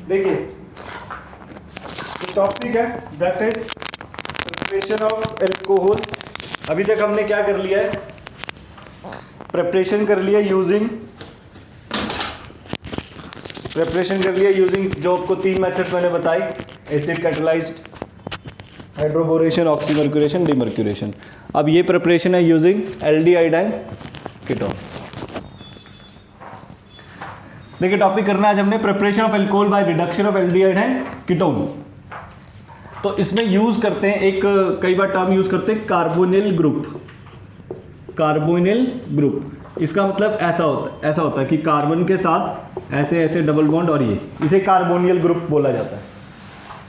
देखिए टॉपिक है that is preparation of alcohol. अभी तक हमने क्या कर लिया है, प्रिपरेशन कर लिया यूजिंग जो आपको 3 मेथड्स मैंने बताई, acid catalysed, hydroboration, oxymercuration, demercuration. अब ये प्रिपरेशन है यूजिंग एल्डिहाइड कीटोन। देखिए टॉपिक करना है आज हमने preparation of alcohol by reduction of aldehyde and ketone. तो इसमें यूज करते हैं एक, कई बार टर्म यूज करते हैं कार्बोनिल ग्रुप। इसका मतलब ऐसा होता है कि कार्बन के साथ ऐसे ऐसे डबल बॉन्ड, और ये इसे कार्बोनियल ग्रुप बोला जाता है।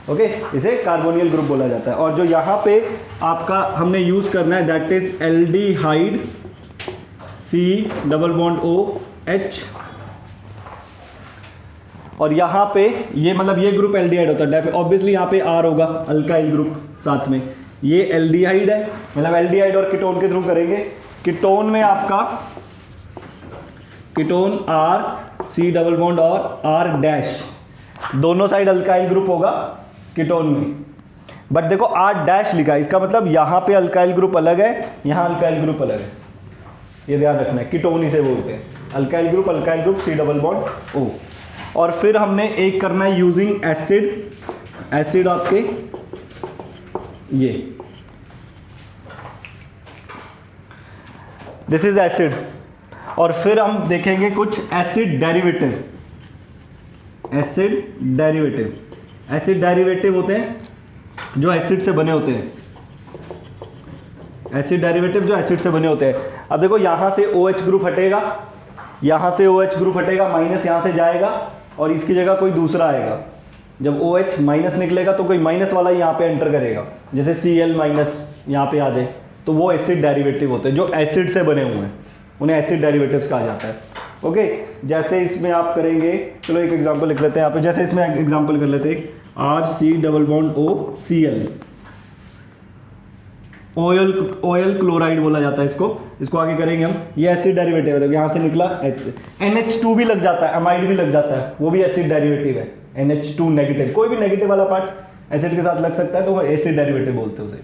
ओके, इसे कार्बोनियल ग्रुप बोला जाता है। और जो यहाँ पे आपका हमने यूज करना है that is aldehyde, C double bond OH, और यहाँ पे ये मतलब ये ग्रुप एल्डिहाइड होता है, ऑब्वियसली यहाँ पे R होगा, अल्काइल ग्रुप साथ में। ये एल्डिहाइड है, मतलब एल्डिहाइड और कीटोन के थ्रू करेंगे। कीटोन में आपका ketone R, C double bond और R डैश, दोनों साइड अल्काइल ग्रुप होगा कीटोन में। बट देखो R डैश लिखा है, इसका मतलब यहाँ पे अल्काइल ग्रुप अलग है, यहाँ अल्काइल ग्रुप अलग है, ये ध्यान रखना है। कीटोन इसे बोलते हैं, alkyl group C double bond O। और फिर हमने एक करना है यूजिंग एसिड आपके ये, दिस इज एसिड। और फिर हम देखेंगे कुछ एसिड डेरिवेटिव होते हैं जो एसिड से बने होते हैं, अब देखो यहां से OH ग्रुप हटेगा, माइनस यहां से जाएगा और इसकी जगह कोई दूसरा आएगा। जब OH माइनस निकलेगा तो कोई माइनस वाला यहाँ पे एंटर करेगा, जैसे Cl माइनस यहाँ पे आ जाए, तो वो एसिड डेरिवेटिव होते हैं जो एसिड से बने हुए हैं, उन्हें एसिड डेरिवेटिव्स कहा जाता है। ओके, जैसे इसमें आप करेंगे, चलो एक एग्जांपल लिख लेते हैं यहाँ पे, जैसे इसमें एग्जांपल कर लेते हैं RC double bond OCl, oil chloride बोला जाता है इसको आगे करेंगे हम। ये एसिड डेरिवेटिव है, यहाँ से निकला NH2 भी लग जाता है, अमाइड भी लग जाता है, वो भी एसिड डेरिवेटिव है। NH2 नेगेटिव, कोई भी नेगेटिव वाला पार्ट एसिड के साथ लग सकता है तो वो एसिड डेरिवेटिव बोलते हैं उसे।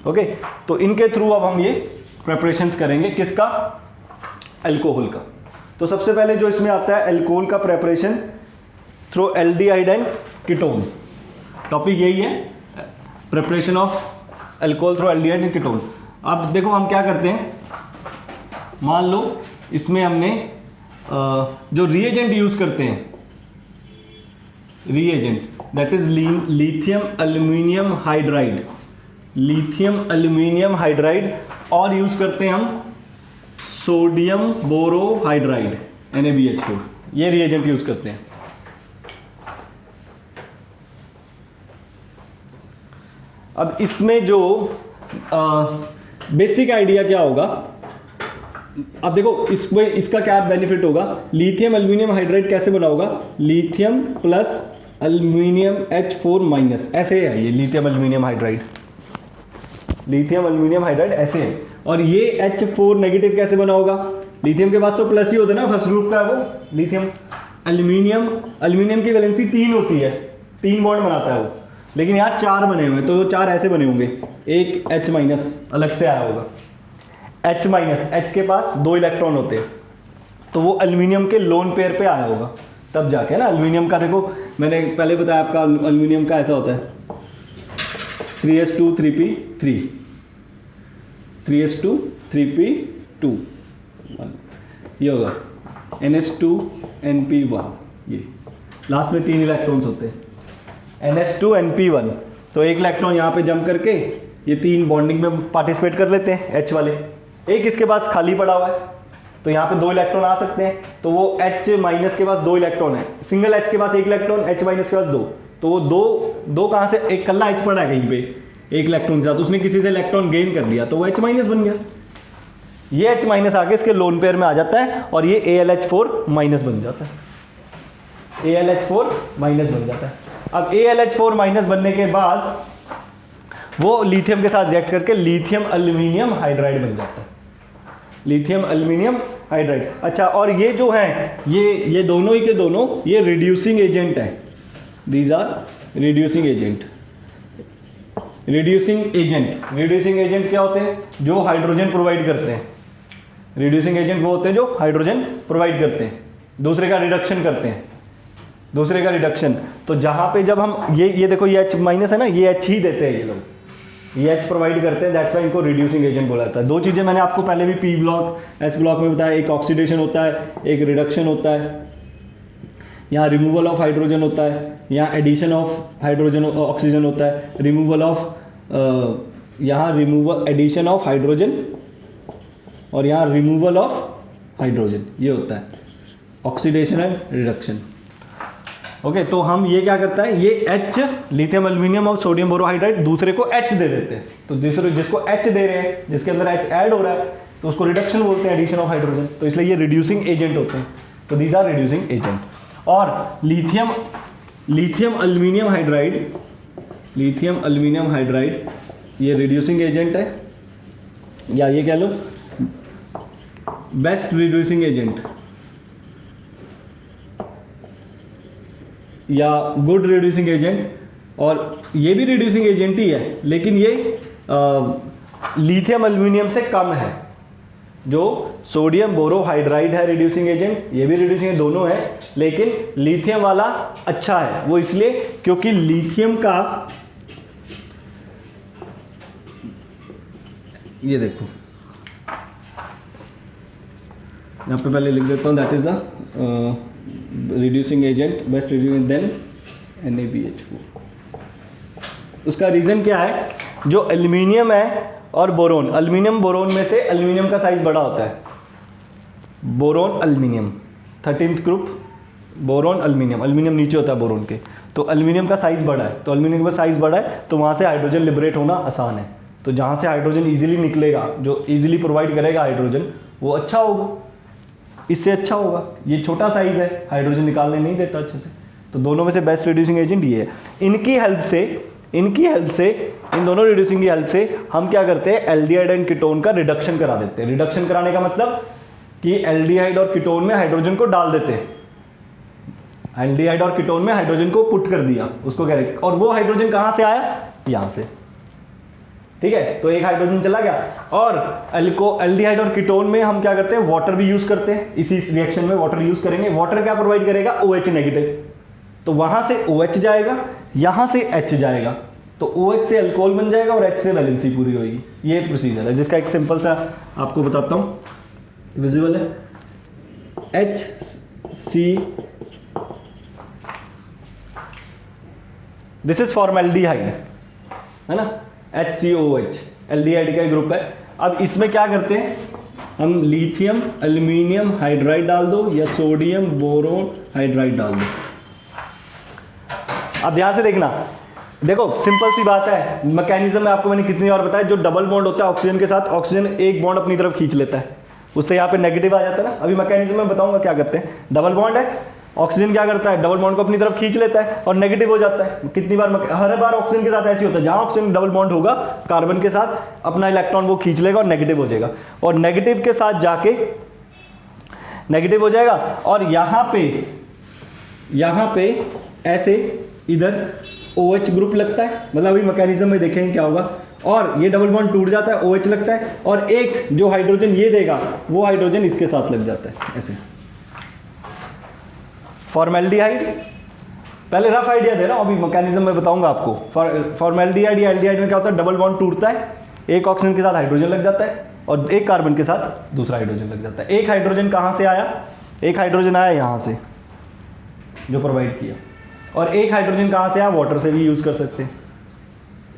ओके, तो इनके थ्रू अब हम ये प्रेपरेशंस करेंगे, किसका, अल्कोहल का। तो सबसे पहले जो इसमें आता है अल्कोहल का preparation through aldehyde and ketone. Topic यही है, preparation of alcohol through aldehyde and ketone. अब देखो हम क्या करते हैं, मान लो इसमें हमने जो रिएजेंट यूज करते हैं, reagent that is lithium aluminium hydride, और यूज करते हैं हम सोडियम बोरोहाइड्राइड NaBH4, ये रिएजेंट यूज करते हैं। अब इसमें जो बेसिक आइडिया क्या होगा, अब देखो इसमें इसका क्या बेनिफिट होगा, लिथियम एल्यूमिनियम हाइड्राइड कैसे बना होगा, lithium plus aluminium H4 minus, ऐसे है ये लिथियम एल्यूमिनियम हाइड्राइड ऐसे है। और ये H4 नेगेटिव कैसे बना होगा, लिथियम के पास तो प्लस ही होता है ना, फर्स्ट ग्रुप का है वो लिथियम। एल्यूमिनियम की वैलेंसी 3 होती है, 3 बॉन्ड बनाता है वो, लेकिन यहाँ 4 बने हुए हैं, तो 4 ऐसे बने होंगे, एक H माइनस अलग से आया होगा, H माइनस, H के पास 2 इलेक्ट्रॉन होते हैं, तो वो एल्यूमिनियम के लोन पेयर पे आया होगा, तब जाके ना। एल्यूमिनियम का देखो मैंने पहले बताया आपका, एल्यूमिनियम का ऐसा होता है 3s2 3p3, 3s2 3p2 1, ये होगा NH2 NP1, ये लास्ट में 3 इलेक्ट्रॉन्स होते हैं, NH2 NP1। तो एक इलेक्ट्रॉन यहाँ पे जंप करके ये 3 बॉन्डिंग में पार्टिसिपेट कर लेते हैं H वाले, एक इसके पास खाली पड़ा हुआ है, तो यहाँ पे 2 इलेक्ट्रॉन आ सकते हैं, तो वो H माइनस के पास 2 इलेक्ट्रॉन है, सिंगल H के पास 1 इलेक्ट्रॉन, H माइनस के पास 2, तो वो दो कहाँ से, एक कल्ला H पड़ा है कहीं पे 1 इलेक्ट्रॉन के साथ, उसने किसी से इलेक्ट्रॉन गेन कर लिया तो वो H माइनस बन गया, ये H माइनस आके इसके लोन पेयर में आ जाता है और ये AlH4 माइनस बन जाता है, AlH4 माइनस बन जाता है। अब AlH4 माइनस बनने के बाद वो लिथियम के साथ रिएक्ट करके लिथियम एल्यूमिनियम हाइड्राइड बन जाता है, लिथियम एल्यूमिनियम हाइड्राइड। अच्छा, और ये जो है ये दोनों ही के दोनों ये रिड्यूसिंग एजेंट है, these are reducing agent. Reducing agent क्या होते हैं, जो हाइड्रोजन प्रोवाइड करते हैं, रिड्यूसिंग एजेंट वो होते हैं जो हाइड्रोजन प्रोवाइड करते हैं, दूसरे का रिडक्शन करते हैं, दूसरे का रिडक्शन। तो जहां पे जब हम ये देखो ये H माइनस है ना, ये H ही देते हैं ये लोग, ये H प्रोवाइड करते हैं, दैट्स व्हाई इनको रिड्यूसिंग एजेंट बोला जाता है। 2 चीज़ें मैंने आपको पहले भी P ब्लॉक S ब्लॉक में बताया, एक ऑक्सीडेशन होता है, एक रिडक्शन होता है, यहाँ रिमूवल ऑफ हाइड्रोजन होता है, यहाँ एडिशन ऑफ हाइड्रोजन ऑक्सीजन होता है, रिमूवल ऑफ यहाँ रिमूवल एडिशन ऑफ हाइड्रोजन और यहाँ रिमूवल ऑफ हाइड्रोजन, ये होता है ऑक्सीडेशन एंड रिडक्शन। ओके, तो हम ये क्या करता है, ये H लिथियम एल्यूमिनियम और सोडियम बोरोहाइड्राइड दूसरे को H दे देते हैं, तो दूसरे जिसको H दे रहे हैं, जिसके अंदर H ऐड हो रहा है, तो उसको रिडक्शन बोलते हैं, एडिशन ऑफ हाइड्रोजन, तो इसलिए ये रिड्यूसिंग एजेंट होते हैं, तो दीज आर रिड्यूसिंग एजेंट। और लिथियम एल्यूमिनियम हाइड्राइड ये रिड्यूसिंग एजेंट है, या ये कह लो बेस्ट रिड्यूसिंग एजेंट या गुड रिड्यूसिंग एजेंट, और ये भी रिड्यूसिंग एजेंट ही है, लेकिन ये लिथियम एल्यूमिनियम से कम है। जो सोडियम बोरोहाइड्राइड है रिड्यूसिंग एजेंट, ये भी रिड्यूसिंग दोनों है, लेकिन लिथियम वाला अच्छा है, वो इसलिए क्योंकि लिथियम का, ये देखो यहाँ पे पहले लिख देता हूँ, that is the reducing agent, best reducing than NaBH4। उसका रीजन क्या है, जो एल्यूमिनियम है और बोरोन, एल्यूमिनियम बोरोन में से एल्यूमिनियम का साइज बड़ा होता है, boron aluminium 13th group, boron aluminium नीचे होता है बोरोन के, तो एल्यूमिनियम का साइज बड़ा है, तो एल्यूमिनियम का साइज बड़ा है तो वहाँ से हाइड्रोजन लिबरेट होना आसान है, तो जहाँ से हाइड्रोजन ईजिली निकलेगा, जो ईजिली प्रोवाइड करेगा हाइड्रोजन, वो अच्छा होगा, इससे अच्छा होगा। ये छोटा साइज है, हाइड्रोजन निकालने नहीं देता अच्छे से, तो दोनों में से बेस्ट रिड्यूसिंग एजेंट ये है। इनकी हेल्प से इन दोनों रिड्यूसिंग की हेल्प से हम क्या करते हैं, एल्डिहाइड एंड कीटोन का रिडक्शन करा देते हैं। रिडक्शन कराने का मतलब कि एल्डिहाइड और कीटोन में हाइड्रोजन को डाल देते हैं, एल्डिहाइड और कीटोन में हाइड्रोजन को पुट कर दिया, उसको कह रहे, और वो हाइड्रोजन कहाँ से आया, यहाँ से, ठीक है, तो एक हाइड्रोजन चला गया। और एल्डिहाइड और कीटोन में हम क्या करते हैं, वाटर भी यूज करते हैं, इसी रिएक्शन में वाटर यूज करेंगे। वाटर क्या प्रोवाइड करेगा, OH नेगेटिव, तो वहां से OH जाएगा, यहां से H जाएगा, तो OH से अल्कोहल बन जाएगा और H से वैलेंसी पूरी होगी। ये प्रोसीजर है, जिसका एक सिंपल सा आपको बताता हूं, विजिबल है, HC, दिस इज फॉर्मेल्डिहाइड, है ना, HCOH एल्डिहाइड का ग्रुप है। अब इसमें क्या करते हैं हम, लिथियम एल्यूमिनियम हाइड्राइड डाल दो या सोडियम बोरोन हाइड्राइड डाल दो। अब ध्यान से देखना, देखो सिंपल सी बात है, मैकेनिज्म में आपको मैंने कितनी बार बताया, जो डबल बॉन्ड होता है ऑक्सीजन के साथ, ऑक्सीजन एक बॉन्ड अपनी तरफ खींच लेता है, उससे यहाँ पे नेगेटिव आ जाता है ना। अभी मैकेनिज्म में बताऊंगा क्या करते हैं, डबल बॉन्ड है, ऑक्सीजन क्या करता है, डबल बॉन्ड को अपनी तरफ खींच लेता है और नेगेटिव हो जाता है। कितनी बार, हर बार ऑक्सीजन के साथ ऐसे होता है, जहां ऑक्सीजन डबल बॉन्ड होगा कार्बन के साथ अपना इलेक्ट्रॉन वो खींच लेगा और नेगेटिव हो जाएगा, और नेगेटिव के साथ जाके नेगेटिव हो जाएगा, और यहाँ पे ऐसे इधर OH ग्रुप लगता है, मतलब अभी मैकेनिज्म में देखेंगे क्या होगा, और ये डबल बॉन्ड टूट जाता है, OH लगता है, और एक जो हाइड्रोजन ये देगा वो हाइड्रोजन इसके साथ लग जाता है ऐसे। फॉर्मेल्डिहाइड, पहले रफ आइडिया दे रहा हूं, अभी मैकेनिज्म में बताऊंगा आपको। फॉर्मेल्डिहाइड या एल्डिहाइड में क्या होता है, डबल बॉन्ड टूटता है, एक ऑक्सीजन के साथ हाइड्रोजन लग जाता है और एक कार्बन के साथ दूसरा हाइड्रोजन लग जाता है। एक हाइड्रोजन कहां से आया, एक हाइड्रोजन आया यहां से जो प्रोवाइड किया, और एक हाइड्रोजन कहां से आया, वाटर से भी यूज कर सकते हैं,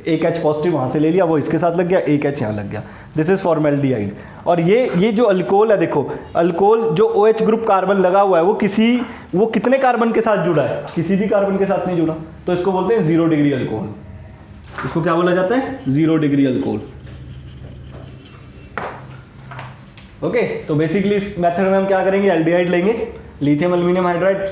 एक H पॉजिटिव वहाँ से ले लिया, वो इसके साथ लग गया, एक H यहाँ लग गया, दिस इज फॉर्मेल्डिहाइड। और ये जो अल्कोहल है, देखो अल्कोहल जो OH ग्रुप कार्बन लगा हुआ है वो कितने कार्बन के साथ जुड़ा है, किसी भी कार्बन के साथ नहीं जुड़ा, तो इसको बोलते हैं 0 डिग्री अल्कोहल। इसको क्या बोला जाता है, 0 डिग्री अल्कोहल। ओके, तो बेसिकली इस मेथड में हम क्या करेंगे, एल्डिहाइड लेंगे, lithium aluminium hydride,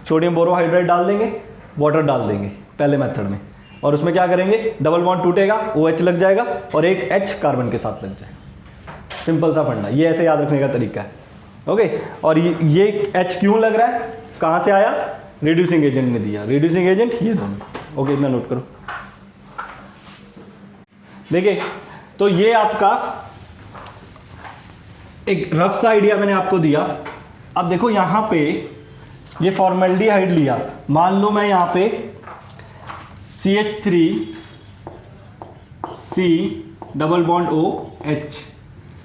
sodium borohydride डाल देंगे, वाटर डाल देंगे पहले मेथड में, और उसमें क्या करेंगे, डबल बॉन्ड टूटेगा, OH लग जाएगा और एक H कार्बन के साथ लग जाएगा। सिंपल सा फंडा, ये ऐसे याद रखने का तरीका है। ओके, और ये H क्यों लग रहा है, कहाँ से आया, रिड्यूसिंग एजेंट ने दिया, रिड्यूसिंग एजेंट ये दोनों। ओके, इतना नोट करो। देखिए, तो ये आपका एक रफ सा आइडिया मैंने आपको दिया। अब देखो यहाँ पे ये फॉर्मेल्डिहाइड लिया, मान लो मैं यहाँ पे CH3 C double bond OH,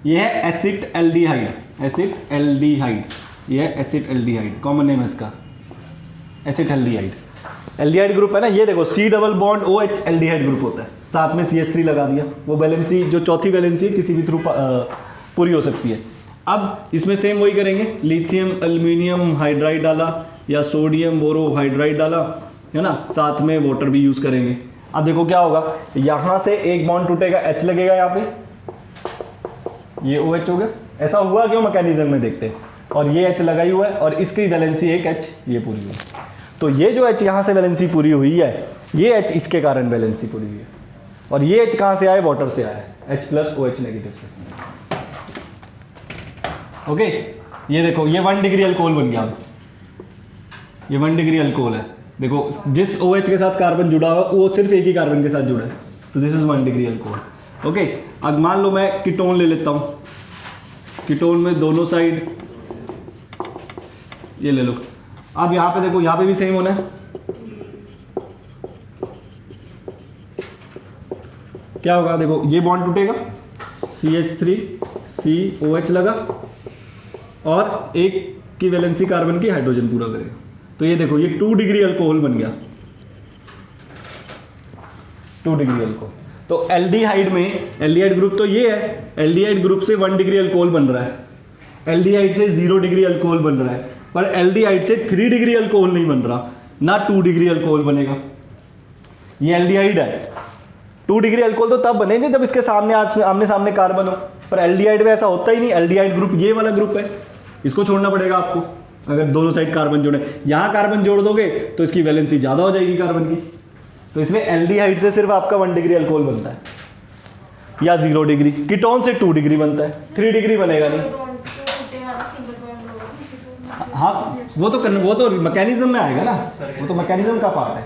ये है एसिड एल्डिहाइड, एसिड एल्डिहाइड, ये है एसिड एल्डिहाइड, कॉमन नेम है इसका एसिड एल्डिहाइड। एल्डिहाइड ग्रुप है ना, ये देखो C double bond OH aldehyde group होता है, साथ में CH3 लगा दिया, वो वैलेंसी जो चौथी वैलेंसी किसी भी थ्रू पूरी हो सकती है। अब इसमें सेम वही करेंगे, लिथियम एल्यूमिनियम हाइड्राइड डाला या सोडियम बोरोहाइड्राइड डाला, है ना, साथ में वाटर भी यूज़ करेंगे। अब देखो क्या होगा, यहाँ से एक बॉन्ड टूटेगा, H लगेगा यहाँ पे, ये OH हो गया। ऐसा हुआ क्यों, मैकेनिज्म में देखते हैं, और ये H लगा ही हुआ है और इसकी वैलेंसी एक H ये पूरी हुई, तो ये जो H यहाँ से वैलेंसी पूरी हुई है, ये H इसके कारण वैलेंसी पूरी हुई है, और ये H कहाँ से आया, वाटर से आया है, H प्लस OH नेगेटिव से। ओके, ये देखो ये 1 डिग्री अल्कोहल बन गया, ये 1 डिग्री अल्कोहल है। देखो जिस OH के साथ कार्बन जुड़ा हुआ वो सिर्फ एक ही कार्बन के साथ जुड़ा है, तो this is 1 degree alcohol. Okay, अब मान लो मैं कीटोन ले लेता हूँ, कीटोन में दोनों साइड ये ले लो। अब यहाँ पे देखो, यहाँ पे भी सेम होना है, क्या होगा, देखो ये बॉन्ड टूटेगा, CH3 COH लगा और एक की वैलेंसी कार्बन की हाइड्रोजन पूरा करेगा, तो ये देखो ये 2 डिग्री अल्कोहल बन गया, 2 डिग्री अल्कोहल। तो एल्डिहाइड में, एल्डिहाइड ग्रुप तो ये है, एल्डिहाइड ग्रुप से 1 डिग्री अल्कोहल बन रहा है, एल्डिहाइड से 0 डिग्री अल्कोहल बन रहा है, पर एल्डिहाइड से 3 डिग्री अल्कोहल नहीं बन रहा, ना 2 डिग्री अल्कोहल बनेगा। ये एल्डिहाइड है, 2 डिग्री अल्कोहल तो तब बनेंगे जब इसके सामने आमने सामने कार्बन हो, पर एल्डिहाइड में ऐसा होता ही नहीं। एल्डिहाइड ग्रुप ये वाला ग्रुप है, इसको छोड़ना पड़ेगा आपको, अगर दोनों साइड कार्बन जोड़े, यहाँ कार्बन जोड़ दोगे तो इसकी वैलेंसी ज़्यादा हो जाएगी कार्बन की, तो इसमें एल्डिहाइड से सिर्फ आपका 1 डिग्री अल्कोहल बनता है या 0 डिग्री, कीटोन से 2 डिग्री बनता है, 3 डिग्री बनेगा नहीं। हाँ, वो तो मैकेनिज्म में आएगा ना, वो तो मैकेनिज्म का पार्ट है,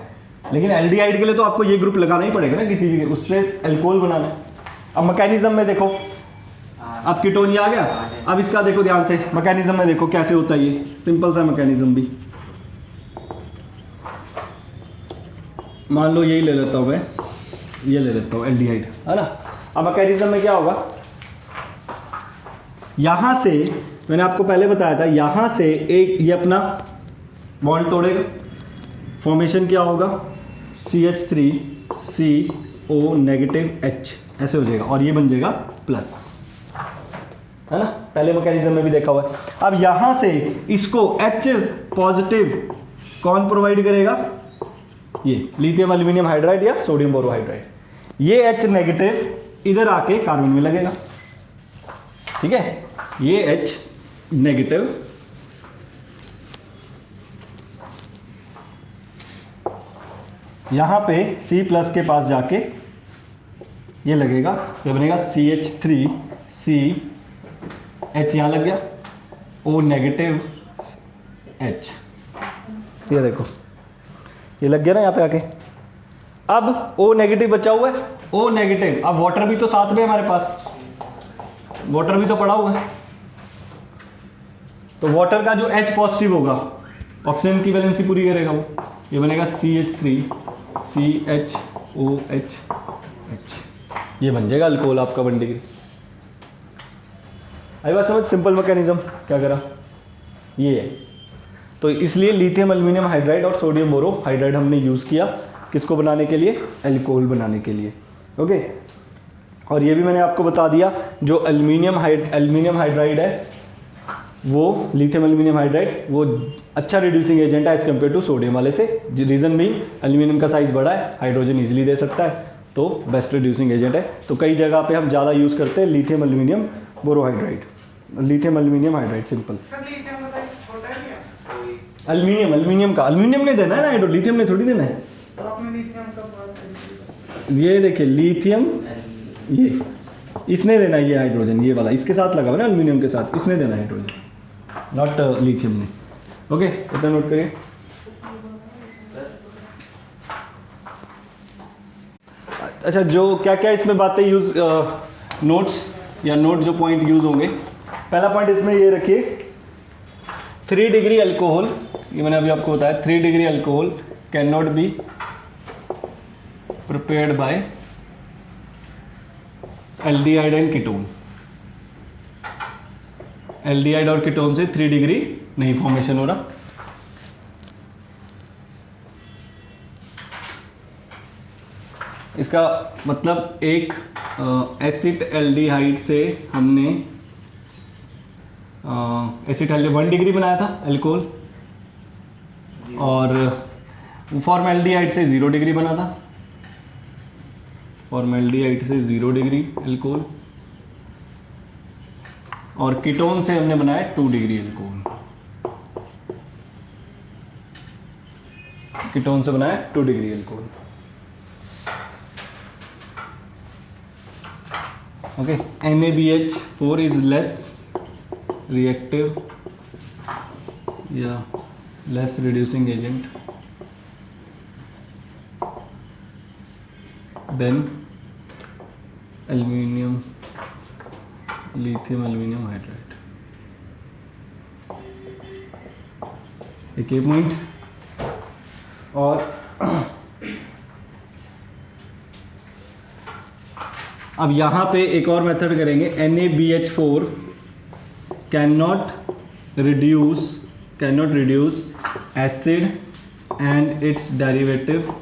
लेकिन एल्डिहाइड के लिए तो आपको ये ग्रुप लगाना ही पड़ेगा ना, किसी भी उससे अल्कोहल बनाना है। अब मैकेनिज्म में देखो, अब कीटोन ये आ गया, अब इसका देखो ध्यान से, मैकेनिज्म में देखो कैसे होता है, ये सिंपल सा मैकेनिज्म भी, मान लो यही ले लेता हूँ मैं, ये ले लेता हूँ एल्डिहाइड, है ना। अब मैकेनिज्म में क्या होगा, यहाँ से मैंने आपको पहले बताया था, यहाँ से एक ये अपना बॉन्ड तोड़ेगा, फॉर्मेशन क्या होगा, CH3 CO नेगेटिव H ऐसे हो जाएगा, और ये बन जाएगा प्लस, है ना, पहले मैकेनिज्म में भी देखा हुआ है। अब यहाँ से इसको H पॉजिटिव कौन प्रोवाइड करेगा, ये लिथियम एल्यूमिनियम हाइड्राइड या सोडियम बोरोहाइड्राइड, ये H नेगेटिव इधर आके कार्बन में लगेगा, ठीक है, ये H नेगेटिव यहाँ पे C प्लस के पास जाके ये लगेगा, ये बनेगा CH3 C H यहाँ लग गया, O नेगेटिव H, ये देखो ये लग गया ना यहाँ पे आके। अब O नेगेटिव बचा हुआ है, O नेगेटिव, अब वाटर भी तो साथ में हमारे पास, वाटर भी तो पड़ा हुआ है, तो वाटर का जो H पॉजिटिव होगा ऑक्सीजन की वैलेंसी पूरी करेगा वो, ये बनेगा CH3 CHOH H, ये बन जाएगा अल्कोहल आपका 1 डिग्री। आई बात समझ, सिंपल मैकेनिज्म क्या करा ये है। तो इसलिए लिथियम एल्यूमिनियम हाइड्राइड और सोडियम बोरोहाइड्राइड हमने यूज़ किया किसको बनाने के लिए? एल्कोहल बनाने के लिए। ओके, और ये भी मैंने आपको बता दिया, जो एल्युमिनियम हाइड्राइड है वो लिथियम एल्युमिनियम हाइड्राइड वो अच्छा रिड्यूसिंग एजेंट है एज कम्पेयर टू सोडियम वाले से। रीज़न भी एल्युमिनियम का साइज़ बड़ा है, हाइड्रोजन इजीली दे सकता है, तो बेस्ट रिड्यूसिंग एजेंट है। तो कई जगह पे हम ज़्यादा यूज़ करते हैं lithium aluminium borohydride, lithium aluminium hydride simple. Aluminium का एल्युमिनियम ने देना है ना, हाइड्रो लिथियम ने थोड़ी देना है। ये देखिए लिथियम, ये इसने देना है, ये हाइड्रोजन ये वाला इसके साथ लगा हुआ ना एल्युमिनियम के साथ, इसने देना है हाइड्रोजन, नॉट लिथियम ने। ओके, इतना नोट करिए। अच्छा, जो क्या क्या इसमें बातें यूज नोट्स या नोट जो पॉइंट यूज होंगे, पहला पॉइंट इसमें ये रखिए 3 डिग्री अल्कोहल, ये मैंने अभी आपको बताया 3 degree alcohol can not be prepared by aldehyde and ketone. Aldehyde और कीटोन से 3 डिग्री नहीं फॉर्मेशन हो रहा। इसका मतलब एक एसिड एल्डिहाइड से हमने एसिड एल्डिहाइड 1 डिग्री बनाया था अल्कोहल, और फॉर्मेल्डिहाइड से 0 डिग्री बना था, फॉर्मेल्डिहाइड से 0 डिग्री अल्कोहल, और कीटोन से हमने बनाया 2 डिग्री अल्कोहल, कीटोन से बनाया 2 degree alcohol. Okay, NaBH4 is less reactive या less reducing agent than aluminium lithium aluminium hydride. एक ये पॉइंट, और अब यहाँ पे एक और मेथड करेंगे। NaBH4 can not reduce acid and it's derivative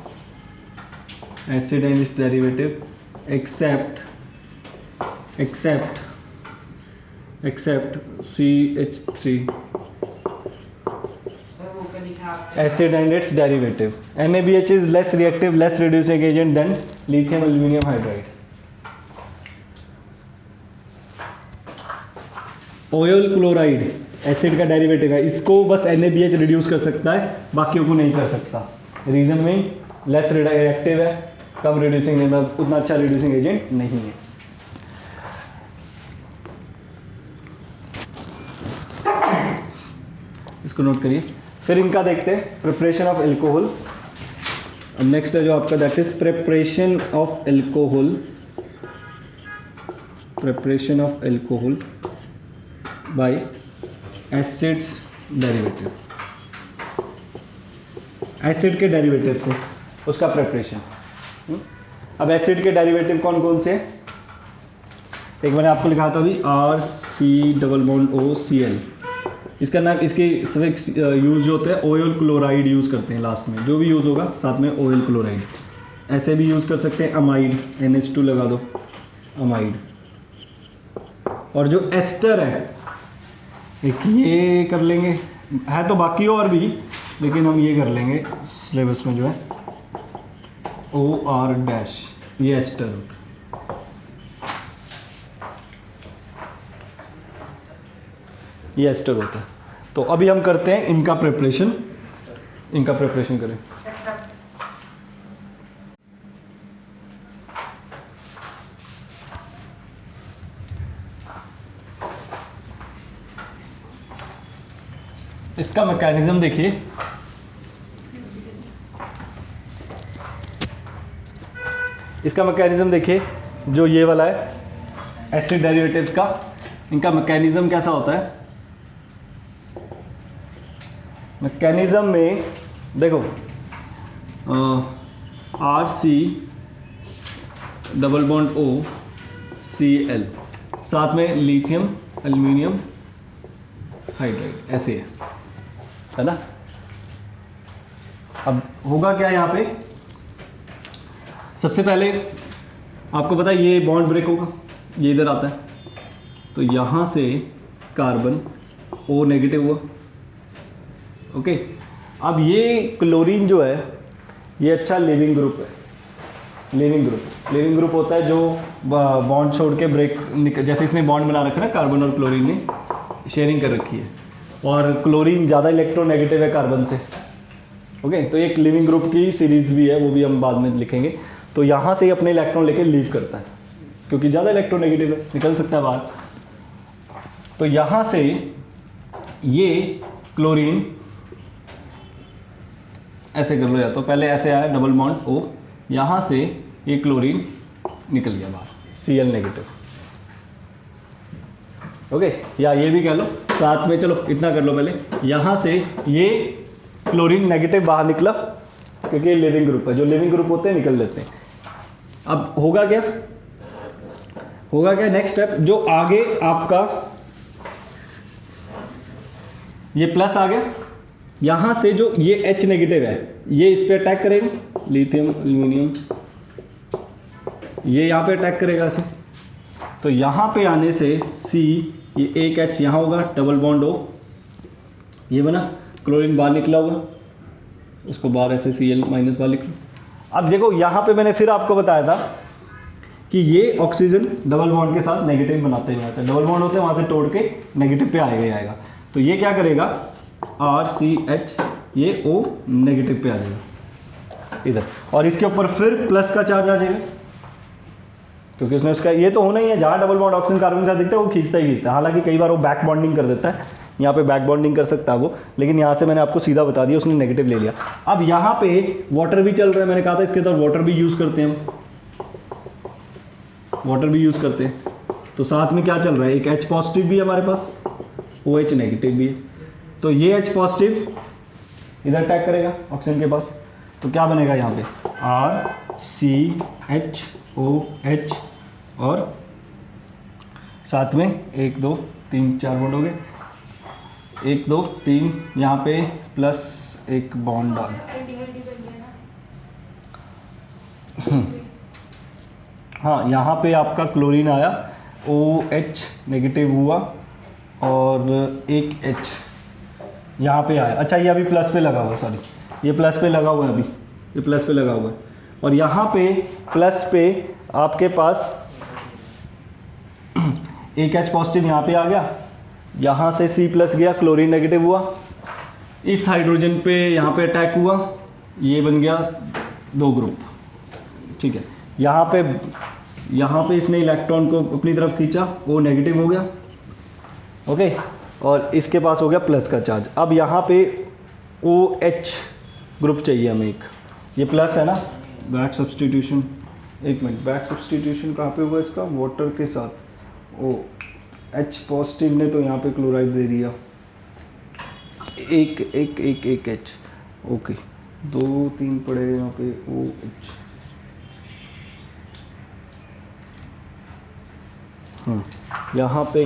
except CH3 acid and its derivative. NaBH is less reactive, less reducing agent than lithium aluminum hydride. Oil chloride acid का डेरिवेटिव है, इसको बस NaBH रिड्यूस कर सकता है, बाकियों को नहीं कर सकता। रीजन में लेस रिएक्टिव है, कम रिड्यूसिंग नहीं, मतलब उतना अच्छा रिड्यूसिंग एजेंट नहीं है। इसको नोट करिए। फिर इनका देखते हैं प्रिपरेशन ऑफ एल्कोहल। अब नेक्स्ट है जो आपका, that is preparation of alcohol, preparation of alcohol by acids derivative, acid के डेरिवेटिव से उसका प्रिपरेशन। अब एसिड के डेरिवेटिव कौन कौन से? एक मैंने आपको लिखा था अभी RC≡OCl, इसका नाम, इसके यूज़ जो होते हैं ऑयल क्लोराइड यूज़ करते हैं लास्ट में, जो भी यूज़ होगा साथ में ऑयल क्लोराइड। ऐसे भी यूज़ कर सकते हैं अमाइड, NH2 लगा दो अमाइड। और जो एस्टर है, एक ये कर लेंगे, है तो बाकी और भी, लेकिन हम ये कर लेंगे सिलेबस में जो है OR-, ये एस्टर होता है। ये एस्टर होता है। तो अभी हम करते हैं इनका प्रिपरेशन करें। इसका मैकेनिज्म देखिए, जो ये वाला है एसिड डेरिवेटिव्स का, इनका मैकेनिज्म कैसा होता है? मैकेनिज्म में देखो RC≡OCl, साथ में लिथियम एल्यूमिनियम हाइड्राइड, ऐसे है ना। अब होगा क्या यहाँ पे, सबसे पहले आपको पता है ये बॉन्ड ब्रेक होगा, ये इधर आता है, तो यहाँ से कार्बन O नेगेटिव हुआ। ओके, अब ये क्लोरीन जो है ये अच्छा लिविंग ग्रुप है। लिविंग ग्रुप होता है जो बॉन्ड छोड़ के ब्रेक, जैसे इसने बॉन्ड बना रखा है ना, कार्बन और क्लोरीन ने शेयरिंग कर रखी है, और क्लोरीन ज़्यादा इलेक्ट्रोनेगेटिव है कार्बन से। ओके, तो एक लिविंग ग्रुप की सीरीज़ भी है, वो भी हम बाद में लिखेंगे। तो यहाँ से ही अपने इलेक्ट्रॉन लेके लीव करता है, क्योंकि ज़्यादा इलेक्ट्रोनेगेटिव है, निकल सकता है बाहर। तो यहाँ से ये क्लोरीन ऐसे कर लो, या तो पहले ऐसे आया डबल बॉन्ड O, यहाँ से ये क्लोरीन निकल गया बाहर, Cl नेगेटिव। ओके, या ये भी कह लो साथ में, चलो इतना कर लो पहले। यहाँ से ये क्लोरीन नेगेटिव बाहर निकला, क्योंकि ये लिविंग ग्रुप है, जो लिविंग ग्रुप होते हैं निकल लेते हैं। अब होगा क्या नेक्स्ट स्टेप, जो आगे आपका ये प्लस आ गया, यहां से जो ये H नेगेटिव है ये इस पे अटैक करेगा, लिथियम एल्यूमिनियम, ये यहाँ पे अटैक करेगा इसे। तो यहाँ पे आने से C, ये एक H यहाँ होगा, डबल बॉन्ड O, ये बना, क्लोरीन बाहर निकला होगा, उसको बाहर ऐसे Cl माइनस बाहर लिख लो। अब देखो यहाँ पे मैंने फिर आपको बताया था कि ये ऑक्सीजन डबल बॉन्ड के साथ नेगेटिव बनाते हुए आता है, डबल बॉन्ड होते हैं, वहाँ से तोड़ के नेगेटिव पे आएगा ही आएगा। तो ये क्या करेगा, RCH, ये O नेगेटिव पे आ जाएगा इधर, और इसके ऊपर फिर प्लस का चार्ज आ जाएगा, क्योंकि उसने उसका ये तो होना ही है, जहाँ डबल बॉन्ड ऑक्सीजन कार्बन के साथ दिखता है वो खींचता ही खींचता है। हालांकि कई बार वो बैक बॉन्डिंग कर देता है, यहाँ पे बैक बॉन्डिंग कर सकता है वो, लेकिन यहाँ से मैंने आपको सीधा बता दिया, उसने नेगेटिव ले लिया। अब यहाँ पे वाटर भी चल रहा है, मैंने कहा था इसके अंदर वाटर भी यूज़ करते हैं हम, वाटर भी यूज़ करते हैं। तो साथ में क्या चल रहा है, एक H पॉजिटिव भी है हमारे पास, OH नेगेटिव भी है। तो ये H पॉजिटिव इधर अटैक करेगा ऑक्सीजन के पास, तो क्या बनेगा यहाँ पे RCHOH, और साथ में 1 2 3 4 बॉन्ड हो गए, 1 2 3, यहाँ पे प्लस एक बॉन्ड डाल। हाँ, यहाँ पे आपका क्लोरीन आया, OH नेगेटिव हुआ, और एक H यहाँ पे आया। अच्छा, ये अभी प्लस पे लगा हुआ है, सॉरी, ये प्लस पे लगा हुआ है, अभी ये प्लस पे लगा हुआ है, और यहाँ पे प्लस पे आपके पास एक H पॉजिटिव यहाँ पे आ गया, यहाँ से C प्लस गया, क्लोरीन नेगेटिव हुआ, इस हाइड्रोजन पे यहाँ पे अटैक हुआ, ये बन गया 2 ग्रुप। ठीक है, यहाँ पे इसने इलेक्ट्रॉन को अपनी तरफ खींचा, O नेगेटिव हो गया। ओके, और इसके पास हो गया प्लस का चार्ज। अब यहाँ पे OH ग्रुप चाहिए हमें एक, ये प्लस है ना, बैक सब्सटीट्यूशन, एक मिनट, बैक सब्सटीट्यूशन कहाँ पे हुआ इसका, वाटर के साथ, H पॉजिटिव ने तो यहाँ पे क्लोराइड दे दिया, एक H, ओके, 2 3 पड़े यहाँ पे OH। यहाँ पे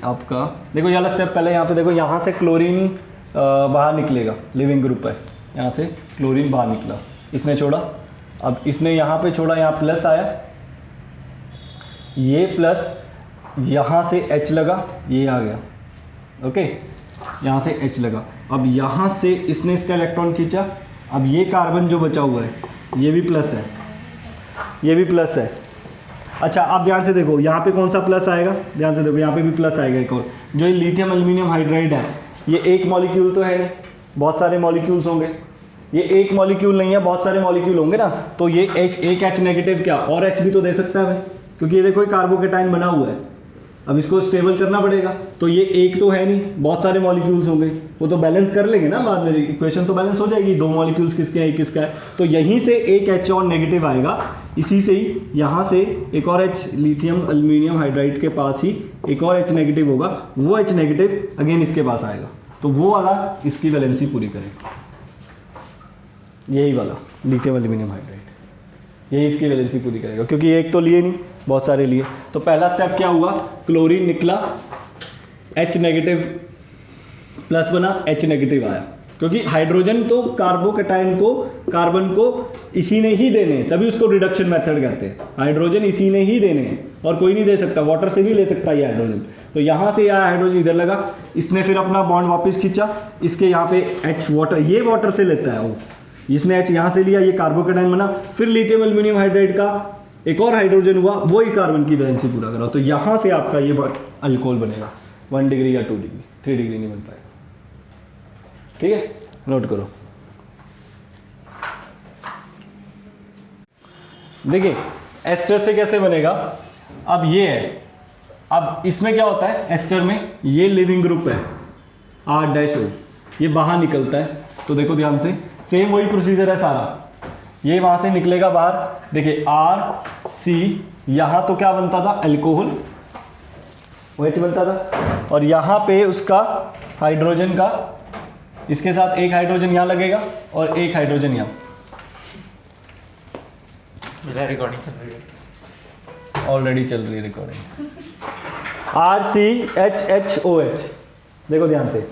आपका देखो, ये वाला स्टेप पहले यहाँ पे देखो, यहाँ से क्लोरीन बाहर निकलेगा, लिविंग ग्रुप है, यहाँ से क्लोरीन बाहर निकला, इसने छोड़ा, अब इसने यहाँ पे छोड़ा, यहाँ प्लस आया, ये प्लस, यहाँ से H लगा, ये आ गया। ओके, यहाँ से H लगा, अब यहाँ से इसने इसका इलेक्ट्रॉन खींचा, अब ये कार्बन जो बचा हुआ है ये भी प्लस है, ये भी प्लस है। अच्छा, आप ध्यान से देखो, यहाँ पे कौन सा प्लस आएगा, ध्यान से देखो, यहाँ पे भी प्लस आएगा एक और, जो ये लिथियम एल्यूमिनियम हाइड्राइड है, ये एक मॉलिक्यूल तो है नहीं, बहुत सारे मॉलिक्यूल्स होंगे, ये एक मॉलिक्यूल नहीं है, बहुत सारे मॉलिक्यूल होंगे ना, तो ये एक H नेगेटिव क्या और H भी तो दे सकता है भाई, क्योंकि ये देखो ये कार्बोकेटाइन बना हुआ है, अब इसको स्टेबल करना पड़ेगा, तो ये एक तो है नहीं, बहुत सारे मॉलिक्यूल्स होंगे, वो तो बैलेंस कर लेंगे ना बाद में, इक्वेशन तो बैलेंस हो जाएगी, 2 मॉलिक्यूल्स किसके हैं, एक किसका है, तो यहीं से एक H और नेगेटिव आएगा, इसी से ही यहाँ से एक और H, लिथियम एल्यूमिनियम हाइड्राइड के पास ही एक और H नेगेटिव होगा, वो H नेगेटिव अगेन इसके पास आएगा, तो वो वाला इसकी वैलेंसी पूरी करेगा, यही वाला लिथियम एल्यूमिनियम हाइड्राइड, यही इसकी वैलेंसी पूरी करेगा, क्योंकि एक तो लिए नहीं, बहुत सारे लिए। तो पहला स्टेप क्या हुआ, क्लोरीन निकला, H नेगेटिव प्लस बना, H नेगेटिव आया, क्योंकि हाइड्रोजन तो कार्बोकैटायन को, कार्बन को इसी ने ही देने हैं, तभी उसको रिडक्शन मेथड कहते हैं। हाइड्रोजन इसी ने ही देने हैं और कोई नहीं दे सकता, वाटर से भी ले सकता है ये हाइड्रोजन। तो यहाँ से आया हाइड्रोजन, इधर लगा, इसने फिर अपना बॉन्ड वापस खींचा, इसके यहाँ पे H वाटर, ये वाटर से लेता है वो, इसने H यहाँ से लिया, ये कार्बोकैटायन बना, फिर लिथियम एल्यूमिनियम हाइड्राइड का एक और हाइड्रोजन हुआ, वही कार्बन की वैलेंसी पूरा करा। तो यहाँ से आपका ये अल्कोहल बनेगा 1 डिग्री या 2 डिग्री, 3 डिग्री नहीं बन पाएगा। ठीक है, नोट करो। देखिए एस्टर से कैसे बनेगा, अब ये है, अब इसमें क्या होता है, एस्टर में ये लिविंग ग्रुप है R-O, ये बाहर निकलता है। तो देखो ध्यान से, सेम वही प्रोसीजर है सारा, ये वहां से निकलेगा बाहर। देखिए R-C, यहाँ तो क्या बनता था, अल्कोहल, OH बनता था, और यहाँ पे उसका हाइड्रोजन का, इसके साथ एक हाइड्रोजन यहाँ लगेगा और एक हाइड्रोजन यहाँ। रिकॉर्डिंग चल रही है, ऑलरेडी चल रही है रिकॉर्डिंग। R-C-H-H-O-H, देखो ध्यान से,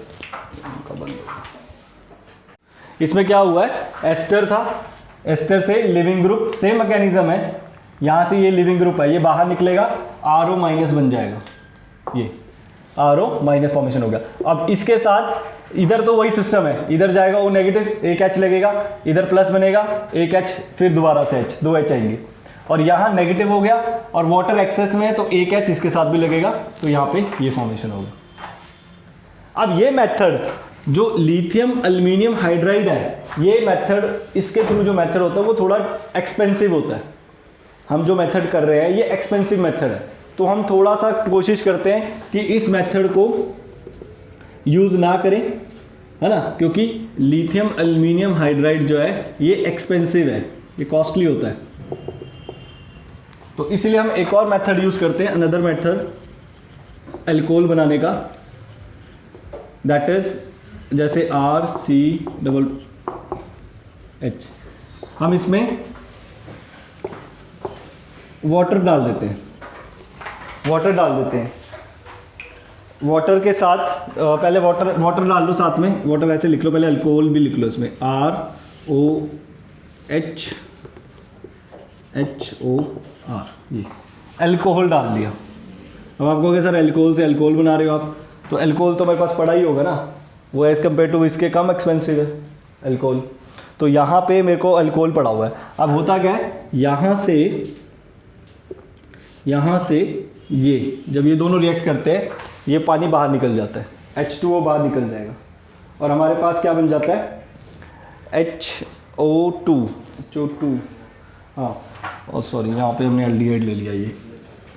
इसमें क्या हुआ है, एस्टर था, एस्टर से लिविंग ग्रुप, सेम मैकेनिज्म है, यहाँ से ये लिविंग ग्रुप है, ये बाहर निकलेगा, RO माइनस बन जाएगा, ये RO माइनस फॉर्मेशन हो गया। अब इसके साथ इधर तो वही सिस्टम है, इधर जाएगा O नेगेटिव, एक H लगेगा, इधर प्लस बनेगा, एक H, फिर दोबारा से H, 2 H आएंगे, और यहाँ नेगेटिव हो गया और वाटर एक्सेस में है तो एक H इसके साथ भी लगेगा, तो यहाँ पे ये फॉर्मेशन होगा। अब ये मेथड जो लिथियम एल्यूमिनियम हाइड्राइड है, ये मेथड, इसके थ्रू जो मेथड होता है वो थोड़ा एक्सपेंसिव होता है। हम जो मेथड कर रहे हैं ये एक्सपेंसिव मेथड है, तो हम थोड़ा सा कोशिश करते हैं कि इस मेथड को यूज़ ना करें, है ना, क्योंकि लिथियम एल्यूमिनियम हाइड्राइड जो है ये एक्सपेंसिव है, ये कॉस्टली होता है। तो इसलिए हम एक और मेथड यूज़ करते हैं, अनदर मेथड अल्कोहल बनाने का, दैट इज जैसे RCH, हम इसमें वाटर डाल देते हैं, वाटर डाल देते हैं, वाटर के साथ पहले वाटर डाल लो साथ में, वाटर ऐसे लिख लो, पहले अल्कोहल भी लिख लो इसमें, ROHHOR, ये अल्कोहल डाल दिया। अब आप कहोगे सर अल्कोहल से अल्कोहल बना रहे हो आप, तो अल्कोहल तो मेरे पास पड़ा ही होगा ना, वो एज़ कम्पेयर टू इसके कम एक्सपेंसिव है अल्कोहल, तो यहाँ पे मेरे को अल्कोहल पड़ा हुआ है। अब होता क्या है, यहाँ से ये जब ये दोनों रिएक्ट करते हैं, ये पानी बाहर निकल जाता है, H2O बाहर निकल जाएगा, और हमारे पास क्या बन जाता है, HO2, हाँ, और सॉरी यहाँ पे हमने एल्डिहाइड ले लिया,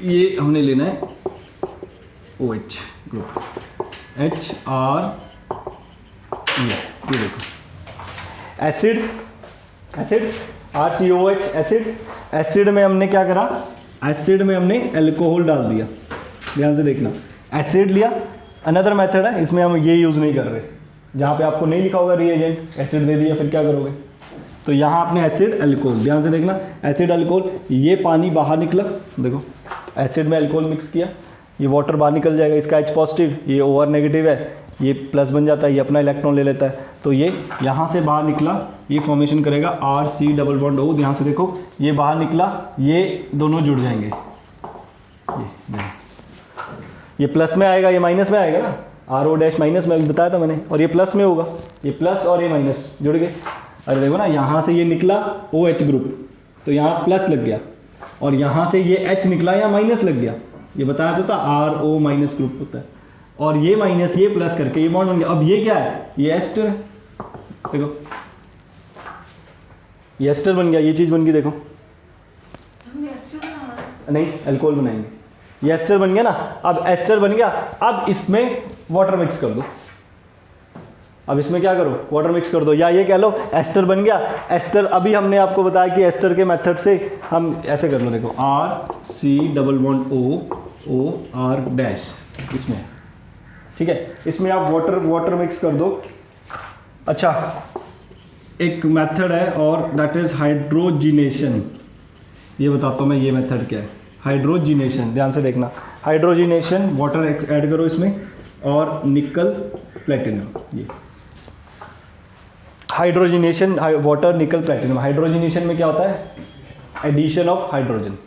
ये हमने लेना है OH ग्रुप, HR, ये देखो एसिड RCOH एसिड में हमने क्या करा, एसिड में हमने अल्कोहल डाल दिया, ध्यान से देखना, एसिड लिया। अनदर मेथड है, इसमें हम ये यूज़ नहीं कर रहे, जहाँ पे आपको नहीं लिखा होगा रिएजेंट, एसिड दे दिया, फिर क्या करोगे, तो यहाँ आपने एसिड अल्कोहल, ध्यान से देखना, एसिड अल्कोहल, ये पानी बाहर निकला, देखो एसिड में अल्कोहल मिक्स किया, ये वाटर बाहर निकल जाएगा, इसका H पॉजिटिव, ये OR नेगेटिव है, ये प्लस बन जाता है, ये अपना इलेक्ट्रॉन ले लेता है, तो ये यहाँ से बाहर निकला, ये फॉर्मेशन करेगा RC+O, ध्यान से देखो, ये बाहर निकला, ये दोनों जुड़ जाएंगे, ये प्लस में आएगा, ये माइनस में आएगा ना, RO डैश माइनस में बताया था मैंने, और ये प्लस में होगा, ये प्लस और ये माइनस जुड़ गए। अरे देखो ना, यहाँ से ये निकला OH ग्रुप, तो यहाँ प्लस लग गया, और यहाँ से ये H निकला, यहाँ माइनस लग गया, ये बताया तो था RO माइनस ग्रुप होता है, और ये माइनस ये प्लस करके ये बॉन्ड बन गया। अब ये क्या है, ये एस्टर है, देखो ये एस्टर बन गया, ये चीज़ बन गई, देखो नहीं अल्कोहल बनाएंगे, ये एस्टर बन गया ना। अब एस्टर बन गया, अब इसमें वाटर मिक्स कर दो, अब इसमें क्या करो, वाटर मिक्स कर दो, या ये कह लो एस्टर बन गया। एस्टर अभी हमने आपको बताया कि एस्टर के मेथड से हम ऐसे कर लो, देखो RC+O डैश इसमें, ठीक है, इसमें आप वाटर मिक्स कर दो। अच्छा, एक मेथड है और दैट इज हाइड्रोजिनेशन, ये बताता हूँ मैं, ये मेथड क्या है, हाइड्रोजिनेशन, ध्यान से देखना, हाइड्रोजिनेशन, वाटर ऐड करो इसमें, और निकल प्लेटिनम, ये hydrogenation, water nickel platinum. Hydrogenation में क्या होता है? Addition of hydrogen.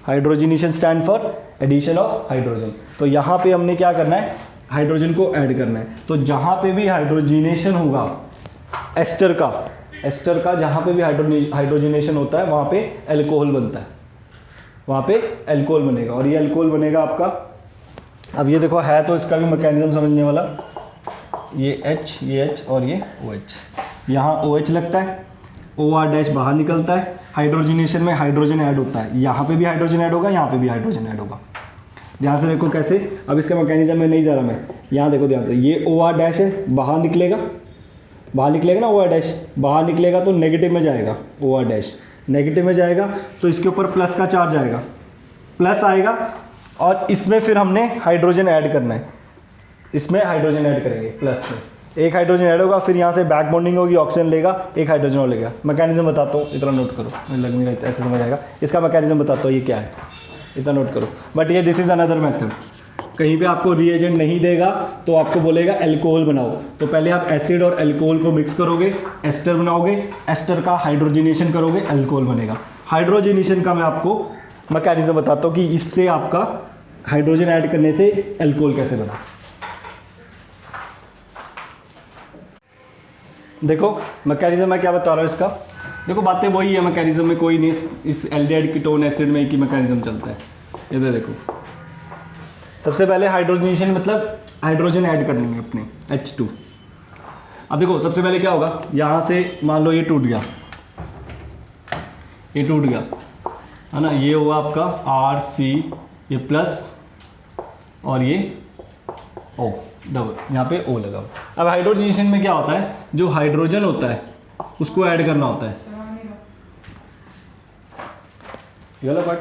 Hydrogenation stand for addition of hydrogen. तो यहाँ पे हमने क्या करना है? हाइड्रोजन को ऐड करना है। तो जहाँ पे भी हाइड्रोजिनेशन होगा एस्टर का जहाँ पे भी हाइड्रोजिनेशन होता है वहाँ पे एल्कोहल बनता है, वहाँ पे एल्कोहल बनेगा। और ये एल्कोहल बनेगा आपका, अब ये देखो है तो इसका भी मैकेनिज्म समझने वाला, ये H और ये OH। यहाँ OH लगता है, OR डैश बाहर निकलता है। हाइड्रोजिनेशन में हाइड्रोजन ऐड होता है, यहाँ पे भी हाइड्रोजन ऐड होगा, यहाँ पे भी हाइड्रोजन ऐड होगा। ध्यान से देखो कैसे, अब इसका मैकेनिज्म में नहीं जा रहा मैं, यहाँ देखो ध्यान से, ये OR डैश है, बाहर निकलेगा ना OR डैश, बाहर निकलेगा तो नेगेटिव में जाएगा, OR डैश नेगेटिव में जाएगा तो इसके ऊपर प्लस का चार्ज आएगा, प्लस आएगा और इसमें फिर हमने हाइड्रोजन ऐड करना है, इसमें हाइड्रोजन ऐड करेंगे प्लस में, एक हाइड्रोजन ऐड होगा, फिर यहाँ से बैक बॉन्डिंग होगी, ऑक्सीजन लेगा, एक हाइड्रोजन और लेगा। मैकेनिज्म बताता हूँ, इतना नोट करो, मुझे लग नहीं रहा ऐसे समझ आएगा। इसका मैकेनिज्म बताता हूँ ये क्या है, इतना नोट करो। बट ये दिस इज अनदर मेथड। कहीं पे आपको रिएजेंट नहीं देगा तो आपको बोलेगा एल्कोहल बनाओ, तो पहले आप एसिड और एल्कोहल को मिक्स करोगे, एस्टर बनाओगे, एस्टर का हाइड्रोजिनेशन करोगे, एल्कोहल बनेगा। हाइड्रोजिनेशन का मैं आपको मैकेनिज्म बताता हूँ कि इससे आपका हाइड्रोजन ऐड करने से एल्कोहल कैसे बना। देखो मैकेनिज्म मैं क्या बता रहा हूँ इसका, देखो बातें वही है, मैकेनिज्म में कोई नहीं, इस एल्डिहाइड कीटोन एसिड में एक ही मैकेनिज्म चलता है। इधर देखो, सबसे पहले हाइड्रोजनेशन मतलब हाइड्रोजन ऐड करनी है अपने H2। अब देखो सबसे पहले क्या होगा, यहाँ से मान लो ये टूट गया, ये टूट गया है ना, ये होगा आपका RC, ये प्लस और ये O डबल, यहाँ पे O लगा। अब हाइड्रोजनेशन में क्या होता है, जो हाइड्रोजन होता है उसको ऐड करना होता है, ये वाला पार्ट।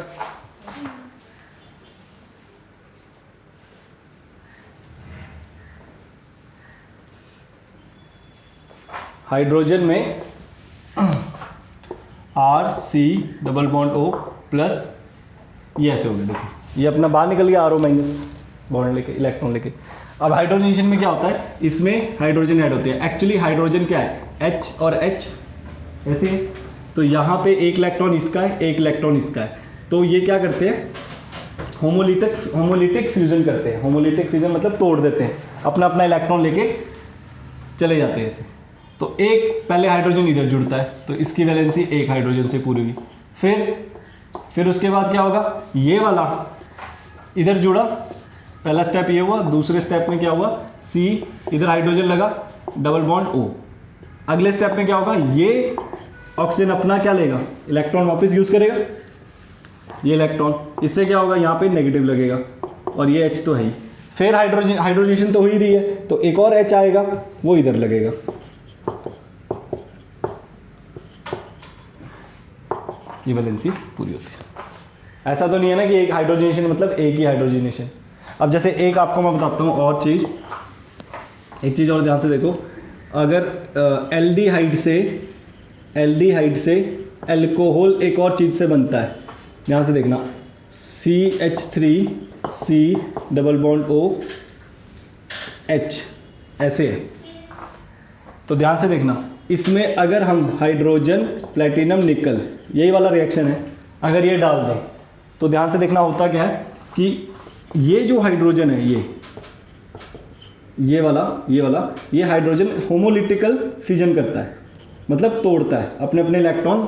हाइड्रोजन में RC double bond O plus, ये ऐसे हो गया, देखो ये अपना बाहर निकल गया, RO माइनस बॉन्ड लेके, इलेक्ट्रॉन लेके। अब हाइड्रोजनेशन में क्या होता है, इसमें हाइड्रोजन ऐड होती है। एक्चुअली हाइड्रोजन क्या है, H और H ऐसे है, तो यहाँ पे एक इलेक्ट्रॉन इसका है, एक इलेक्ट्रॉन इसका है, तो ये क्या करते हैं, होमोलिटिक फ्यूजन करते हैं। होमोलिटिक फ्यूजन मतलब तोड़ देते हैं, अपना अपना इलेक्ट्रॉन लेके चले जाते हैं ऐसे। तो एक पहले हाइड्रोजन इधर जुड़ता है, तो इसकी वैलेंसी एक हाइड्रोजन से पूरी हुई। फिर उसके बाद क्या होगा, ये वाला इधर जुड़ा, पहला स्टेप ये हुआ, दूसरे स्टेप में क्या हुआ, C इधर हाइड्रोजन लगा, डबल बॉन्ड O। अगले स्टेप में क्या होगा, ये ऑक्सीजन अपना क्या लेगा, इलेक्ट्रॉन वापस यूज करेगा, ये इलेक्ट्रॉन, इससे क्या होगा, यहाँ पे नेगेटिव लगेगा और ये H तो है ही। फिर हाइड्रोजनेशन तो हो ही रही है, तो एक और H आएगा, वो इधर लगेगा, ये वैलेंसी पूरी होती है। ऐसा तो नहीं है ना कि एक हाइड्रोजनेशन मतलब एक ही हाइड्रोजनेशन। अब जैसे एक आपको मैं बताता हूँ और चीज़, एक चीज़ और ध्यान से देखो, अगर एल्डिहाइड से एल्कोहल एक और चीज़ से बनता है, ध्यान से देखना, CH3C डबल बॉन्ड OH ऐसे है, तो ध्यान से देखना, इसमें अगर हम हाइड्रोजन प्लेटिनम निकल, यही वाला रिएक्शन है, अगर ये डाल दें तो ध्यान से देखना होता क्या है कि ये जो हाइड्रोजन है, ये वाला ये हाइड्रोजन होमोलिटिकल फ्यूजन करता है, मतलब तोड़ता है, अपने अपने इलेक्ट्रॉन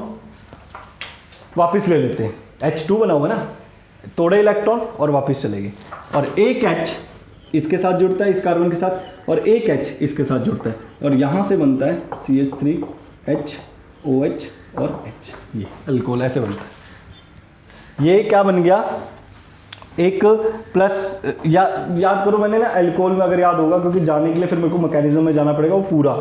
वापस ले लेते हैं। H2 बना हुआ ना, तोड़े इलेक्ट्रॉन और वापस चलेंगे, और एक H इसके साथ जुड़ता है, इस कार्बन के साथ, और एक H इसके साथ जुड़ता है, और यहाँ से बनता है CH3H OH और H, ये अल्कोहल ऐसे बनता है। ये क्या बन गया, एक प्लस, याद करो मैंने ना, अल्कोहल में अगर याद होगा, क्योंकि जाने के लिए फिर मेरे को मैकेनिज्म में जाना पड़ेगा वो पूरा।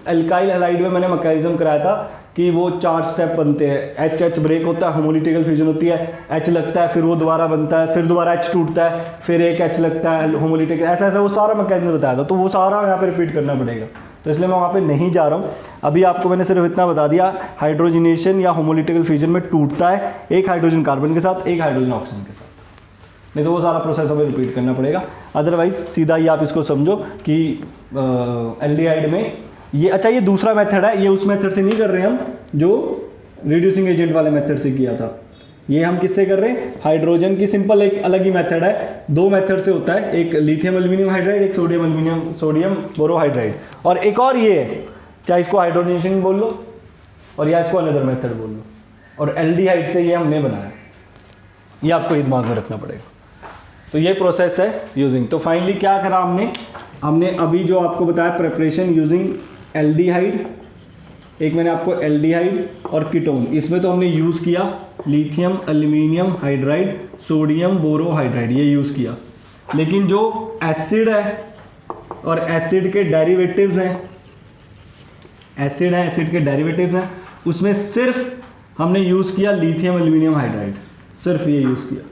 अल्काइल हैलाइड में मैंने मैकेनिज्म कराया था कि वो 4 स्टेप बनते हैं, H ब्रेक होता है, होमोलिटिकल फ्यूजन होती है, H लगता है, फिर वो दोबारा बनता है, फिर दोबारा H टूटता है, फिर एक H लगता है, होमोलिटिकल, ऐसा वो सारा मैकेनिज्म बताया था, तो वो सारा यहाँ पे रिपीट करना पड़ेगा, तो इसलिए मैं वहाँ पे नहीं जा रहा हूँ। अभी आपको मैंने सिर्फ इतना बता दिया, हाइड्रोजनेशन या होमोलिटिकल फ्यूजन में टूटता है एक हाइड्रोजन कार्बन के साथ, एक हाइड्रोजन ऑक्सीजन के साथ, नहीं तो वो सारा प्रोसेस हमें रिपीट करना पड़ेगा। अदरवाइज सीधा ही आप इसको समझो कि एल्डिहाइड में ये अच्छा ये दूसरा मेथड है, ये उस मेथड से नहीं कर रहे हम जो रिड्यूसिंग एजेंट वाले मेथड से किया था। ये हम किससे कर रहे हैं, हाइड्रोजन की सिंपल एक अलग ही मेथड है, दो मेथड से होता है, एक लिथियम एल्यूमिनियम हाइड्राइड, एक सोडियम बोरोहाइड्राइड, और एक और ये है, चाहे इसको हाइड्रोजनेशन बोल लो और या इसको अनदर मेथड बोल लो, और एल्डिहाइड से ये हमने बनाया। ये आपको ये दिमाग में रखना पड़ेगा। तो ये प्रोसेस है यूजिंग। तो फाइनली क्या करा हमने अभी जो आपको बताया प्रिपरेशन यूजिंग एल्डिहाइड, एक मैंने आपको एल्डिहाइड और कीटोन, इसमें तो हमने यूज़ किया lithium aluminium hydride, sodium borohydride, ये यूज़ किया। लेकिन जो एसिड है और एसिड के डेरिवेटिव्स हैं, एसिड है एसिड के डेरिवेटिव्स हैं, उसमें सिर्फ हमने यूज़ किया लिथियम एल्यूमिनियम हाइड्राइड, सिर्फ ये यूज़ किया।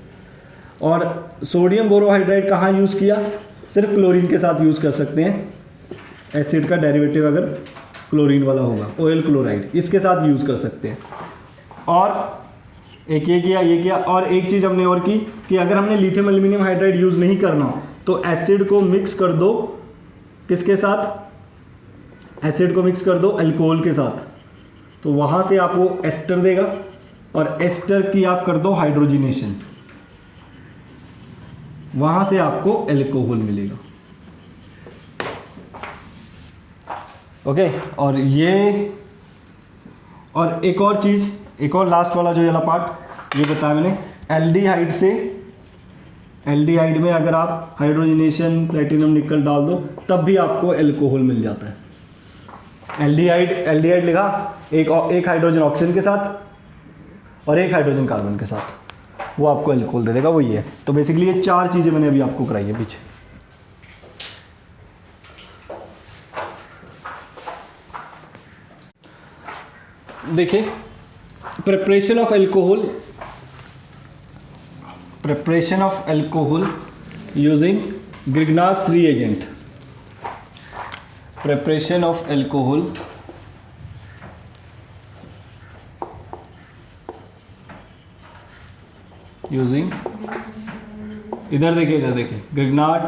और सोडियम बोरोहाइड्राइड कहाँ यूज़ किया, सिर्फ क्लोरीन के साथ यूज़ कर सकते हैं, एसिड का डेरिवेटिव अगर क्लोरीन वाला होगा, ऑयल क्लोराइड, इसके साथ यूज़ कर सकते हैं। और एक ये किया, और एक चीज़ हमने और की कि अगर हमने लिथियम एल्यूमिनियम हाइड्राइड यूज़ नहीं करना तो एसिड को मिक्स कर दो, किसके साथ, एसिड को मिक्स कर दो अल्कोहल के साथ, तो वहाँ से आपको एस्टर देगा, और एस्टर की आप कर दो हाइड्रोजिनेशन, वहाँ से आपको अल्कोहल मिलेगा। ओके, और ये, और एक और चीज़, एक और लास्ट वाला जो वाला पार्ट ये बताया मैंने, एल्डिहाइड से, एल्डिहाइड में अगर आप हाइड्रोजनेशन प्लेटिनम निकल डाल दो तब भी आपको अल्कोहल मिल जाता है। एल्डिहाइड लिखा, एक हाइड्रोजन ऑक्सीजन के साथ और एक हाइड्रोजन कार्बन के साथ, वो आपको अल्कोहल दे देगा, वो ये है। तो बेसिकली ये चार चीज़ें मैंने अभी आपको कराई है पीछे। देखिए preparation of alcohol using Grignard's reagent, preparation of alcohol using, इधर देखिए ग्रिग्नार्ड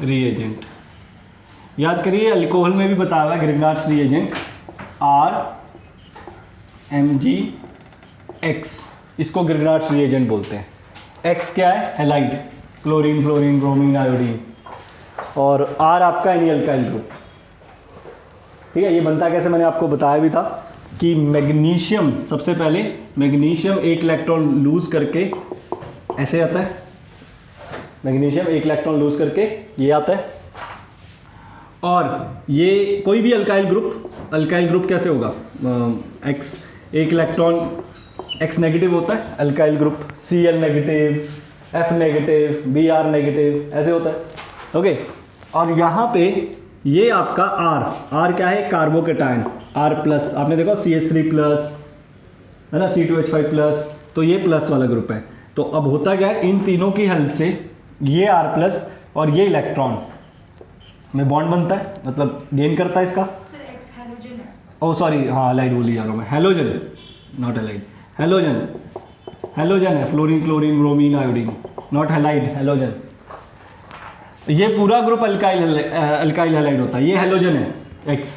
reagent, याद करिए अल्कोहल में भी बताया हुआ है ग्रिग्नार्ड्स reagent RMgX, इसको ग्रिग्नार्ड्स reagent बोलते हैं। X क्या है, halide, chlorine fluorine bromine iodine, और R आपका एनी अल्काइल ग्रुप। ठीक है, ये बनता कैसे मैंने आपको बताया भी था कि मैग्नीशियम, सबसे पहले मैग्नीशियम एक इलेक्ट्रॉन लूज करके ऐसे आता है, मैग्नीशियम एक इलेक्ट्रॉन लूज करके ये आता है, और ये कोई भी अल्काइल ग्रुप कैसे होगा, X एक इलेक्ट्रॉन X नेगेटिव होता है, alkyl group Cl negative, F negative, Br negative, ऐसे होता है। ओके, और यहाँ पे ये आपका R क्या है, कार्बोकेटायन, R प्लस, आपने देखो CH3 प्लस है ना, C2H5 प्लस, तो ये प्लस वाला ग्रुप है। तो अब होता क्या है, इन तीनों की हेल्प से ये R प्लस और ये इलेक्ट्रॉन में बॉन्ड बनता है, मतलब गेन करता है इसका, ओ सॉरी, हाँ हैलाइड बोली जा रहा हूँ मैं, हैलोजन नॉट हैलाइड, हैलोजन है, fluorine chlorine bromine iodine, not halide, halogen. ये पूरा ग्रुप अल्काइल हैलाइड होता है, ये हैलोजन है X,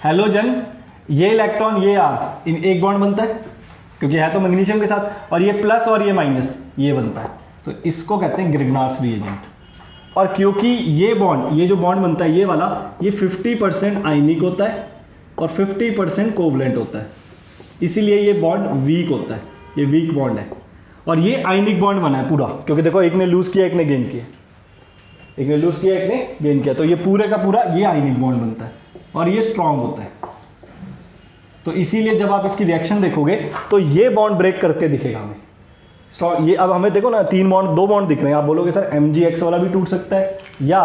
हैलोजन, ये इलेक्ट्रॉन ये R, इन एक बॉन्ड बनता है क्योंकि है तो मैग्नीशियम के साथ, और ये प्लस और ये माइनस ये बनता है, तो इसको कहते हैं ग्रिग्नार्ड्स reagent। और क्योंकि ये बॉन्ड, ये जो बॉन्ड बनता है ये वाला, ये 50% आयनिक होता है और 50% कोवलेंट होता है, इसीलिए ये बॉन्ड वीक होता है, ये वीक बॉन्ड है। और ये आयनिक बॉन्ड बना है पूरा, क्योंकि देखो एक ने लूज किया एक ने गेन किया, एक ने लूज किया एक ने गेन किया, तो ये पूरे का पूरा ये आयनिक बॉन्ड बनता है और ये स्ट्रांग होता है। तो इसीलिए जब आप इसकी रिएक्शन देखोगे तो ये बॉन्ड ब्रेक करके दिखेगा हमें स्ट्रांग। ये अब हमें देखो ना, दो बॉन्ड दिख रहे हैं, आप बोलोगे सर MgX वाला भी टूट सकता है या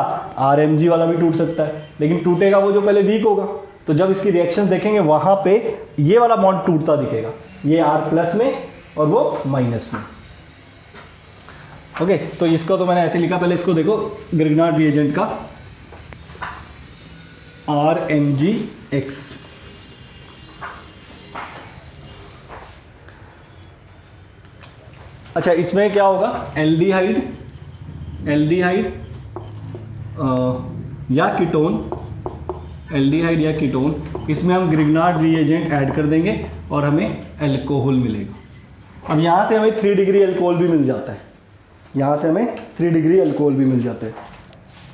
RMg वाला भी टूट सकता है, लेकिन टूटेगा वो जो पहले वीक होगा। तो जब इसकी रिएक्शन देखेंगे वहां पे ये वाला बॉन्ड टूटता दिखेगा, ये R प्लस में और वो माइनस में। ओके, तो इसको तो मैंने ऐसे लिखा, पहले इसको देखो, ग्रिग्नार्ड रिएजेंट का RMgX। अच्छा, इसमें क्या होगा, एल्डिहाइड या कीटोन एल्डिहाइड या कीटोन, इसमें हम ग्रिग्नार्ड रिएजेंट ऐड कर देंगे और हमें अल्कोहल मिलेगा। अब यहाँ से हमें 3 डिग्री अल्कोहल भी मिल जाता है, यहाँ से हमें 3 डिग्री अल्कोहल भी मिल जाता है।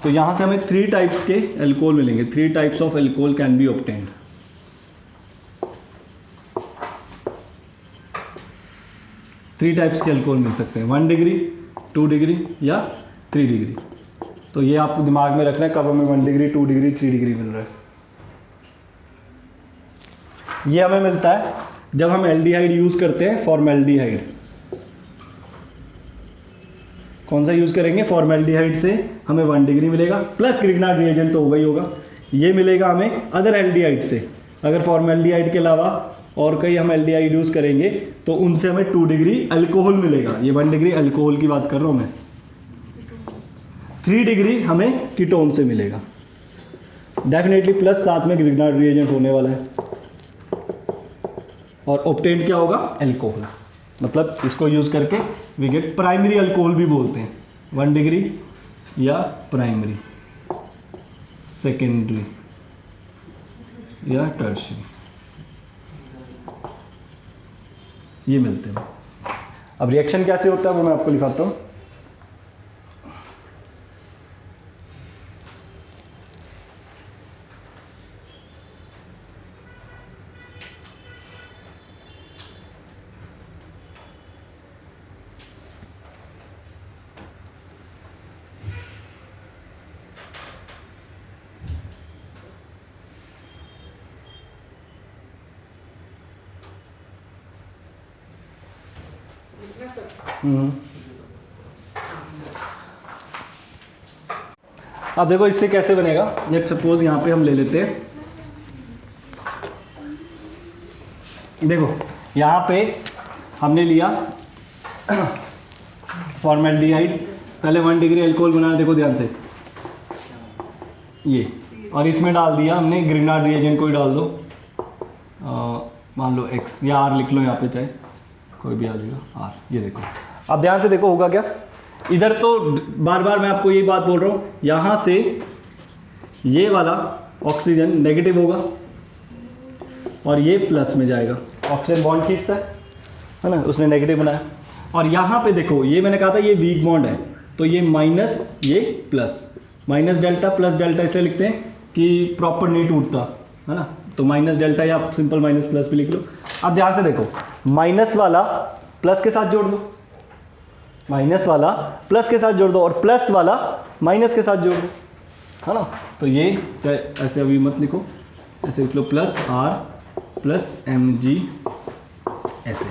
तो यहाँ से हमें 3 टाइप्स के अल्कोहल मिलेंगे। 3 types of alcohol can be obtained. Three types के अल्कोहल मिल सकते हैं, 1 डिग्री, 2 डिग्री या 3 डिग्री। तो ये आपको दिमाग में रखना है कब हमें 1 डिग्री, 2 डिग्री, 3 डिग्री मिल रहा है। ये हमें मिलता है जब हम एल्डिहाइड यूज़ करते हैं, फॉर्मेल्डिहाइड। कौन सा यूज़ करेंगे? फॉर्मेल्डिहाइड से हमें 1 डिग्री मिलेगा, प्लस ग्रिग्नार्ड रिएजेंट तो होगा ही होगा। ये मिलेगा हमें अदर एल्डिहाइड से। अगर फॉर्मेल्डिहाइड के अलावा और कई हम एल्डिहाइड यूज़ करेंगे तो उनसे हमें 2 डिग्री अल्कोहल मिलेगा। ये 1 डिग्री अल्कोहल की बात कर रहा हूँ मैं। 3 डिग्री हमें कीटोन से मिलेगा डेफिनेटली, प्लस साथ में ग्रिग्नार्ड रिएजेंट होने वाला है। और ऑब्टेन्ड क्या होगा? अल्कोहल। मतलब इसको यूज़ करके वी गेट प्राइमरी अल्कोहल भी बोलते हैं, 1 डिग्री या प्राइमरी, सेकेंडरी या टर्शियरी, ये मिलते हैं। अब रिएक्शन कैसे होता है वो मैं आपको लिखाता हूँ। अब देखो इससे कैसे बनेगा। लेट सपोज यहाँ पे हम ले लेते हैं, देखो यहाँ पे हमने लिया फॉर्मेल्डिहाइड, पहले 1 डिग्री अल्कोहल बनाया, देखो ध्यान से ये, और इसमें डाल दिया हमने ग्रिग्नार्ड रिएजेंट, कोई डाल दो, मान लो X या R लिख लो यहाँ पे, चाहे कोई भी आ जाएगा R। ये देखो, अब ध्यान से देखो होगा क्या। इधर तो बार बार मैं आपको यही बात बोल रहा हूँ, यहाँ से ये वाला ऑक्सीजन नेगेटिव होगा और ये प्लस में जाएगा। ऑक्सीजन बॉन्ड खींचता है ना, उसने नेगेटिव बनाया। और यहाँ पे देखो, ये मैंने कहा था ये वीक बॉन्ड है, तो ये माइनस, ये plus, minus delta plus delta इसलिए लिखते हैं कि प्रॉपर नहीं टूटता है ना, तो माइनस डेल्टा या आप सिंपल माइनस प्लस भी लिख लो। अब ध्यान से देखो, माइनस वाला प्लस के साथ जोड़ दो, माइनस वाला प्लस के साथ जोड़ दो, और प्लस वाला माइनस के साथ जोड़ दो, है ना। तो ये चाहे ऐसे अभी मत लिखो, ऐसे लिख लो प्लस R प्लस Mg ऐसे।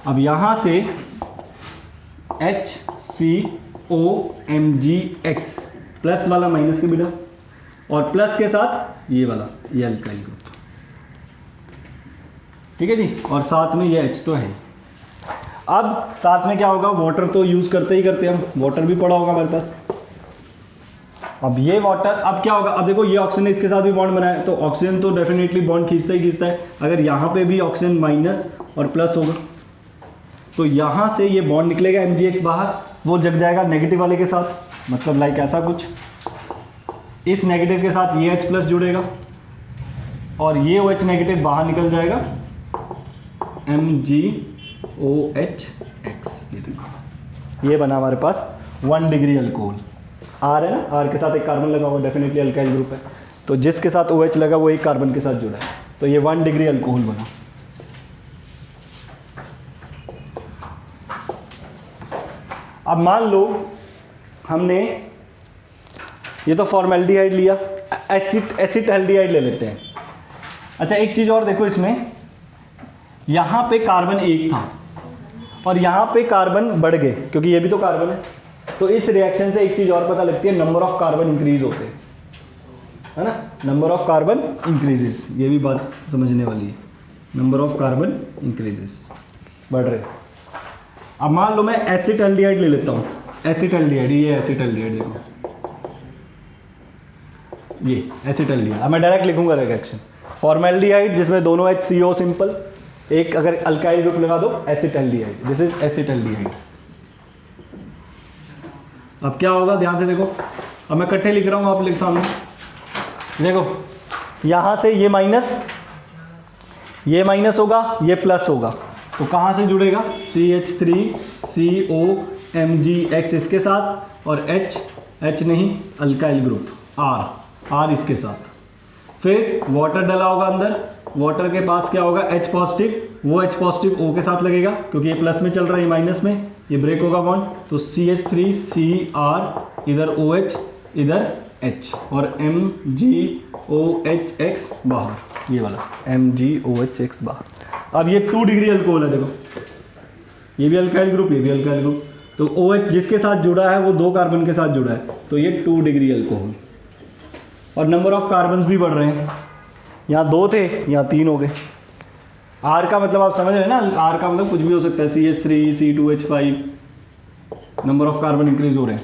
अब यहाँ से HCOMgX, प्लस वाला माइनस के बिना, और प्लस के साथ ये वाला, ये अल्काइल ग्रुप, ठीक है जी। और साथ में ये H तो है। अब साथ में क्या होगा, वाटर तो यूज़ करते ही करते हम, वाटर भी पड़ा होगा हमारे पास। अब ये वाटर, अब क्या होगा, अब देखो ये ऑक्सीजन इसके साथ भी बॉन्ड बनाया है, तो ऑक्सीजन तो डेफिनेटली बॉन्ड खींचता ही खींचता है। अगर यहाँ पे भी ऑक्सीजन माइनस और प्लस होगा तो यहाँ से ये बॉन्ड निकलेगा MgX बाहर, वो जग जाएगा नेगेटिव वाले के साथ, मतलब लाइक ऐसा कुछ। इस नेगेटिव के साथ ये H प्लस जुड़ेगा और ये OH नेगेटिव बाहर निकल जाएगा, MgOHX। ये देखो, ये बना हमारे पास 1 डिग्री अल्कोहल। R है ना, R के साथ एक कार्बन लगा हुआ, डेफिनेटली अल्काइल ग्रुप है, तो जिसके साथ OH लगा वो एक कार्बन के साथ जुड़ा है, तो ये 1 डिग्री अल्कोहल बना। अब मान लो हमने ये तो फॉर्मेल्डिहाइड लिया, एसिटल्डिहाइड ले लेते हैं। अच्छा एक चीज़ और देखो, इसमें यहाँ पे कार्बन 1 था और यहाँ पे कार्बन बढ़ गए, क्योंकि ये भी तो कार्बन है। तो इस रिएक्शन से एक चीज़ और पता लगती है, नंबर ऑफ कार्बन इंक्रीज होते हैं, है ना, नंबर ऑफ कार्बन इंक्रीजेस। ये भी बात समझने वाली है, नंबर ऑफ कार्बन इंक्रीजेस, बढ़ रहे। अब मान लो मैं एसिटल्डिहाइड ले लेता हूँ, एसिटल्डिहाइड, ये एसिटल्डिहाइड देखो, ये एसिटल्डिहाइड। अब मैं डायरेक्ट लिखूंगा रिएक्शन, फॉर्मेल्डिहाइड जिसमें दोनों HCO सिंपल, एक अगर अल्काइल ग्रुप लगा दो, एसिटल्डिहाइड, दिस इज एसिटल्डिहाइड। अब क्या होगा, ध्यान से देखो, अब मैं इकट्ठे लिख रहा हूँ, आप लिख सामने देखो, यहाँ से ये माइनस होगा, ये प्लस होगा, तो कहाँ से जुड़ेगा? CH3COMgX इसके साथ और H नहीं, अल्काइल ग्रुप R इसके साथ। फिर वाटर डला होगा अंदर, वाटर के पास क्या होगा? H पॉजिटिव, वो H पॉजिटिव O के साथ लगेगा क्योंकि ये प्लस में चल रहा है, ये माइनस में, ये ब्रेक होगा बॉन्ड, तो CH3Cr इधर OH इधर H और MgOHX बाहर, ये वाला MgOHX बाहर। अब ये 2 डिग्री अल्कोहल है, देखो ये भी अल्काइल ग्रुप, ये भी अल्काइल ग्रुप, तो OH जिसके साथ जुड़ा है वो 2 कार्बन के साथ जुड़ा है, तो ये 2 डिग्री अल्कोहल। और नंबर ऑफ कार्बन्स भी बढ़ रहे हैं, यहाँ 2 थे, यहाँ 3 हो गए। R का मतलब आप समझ रहे हैं ना, R का मतलब कुछ भी हो सकता है, CH3 C2H5, number of carbon increase हो रहे हैं,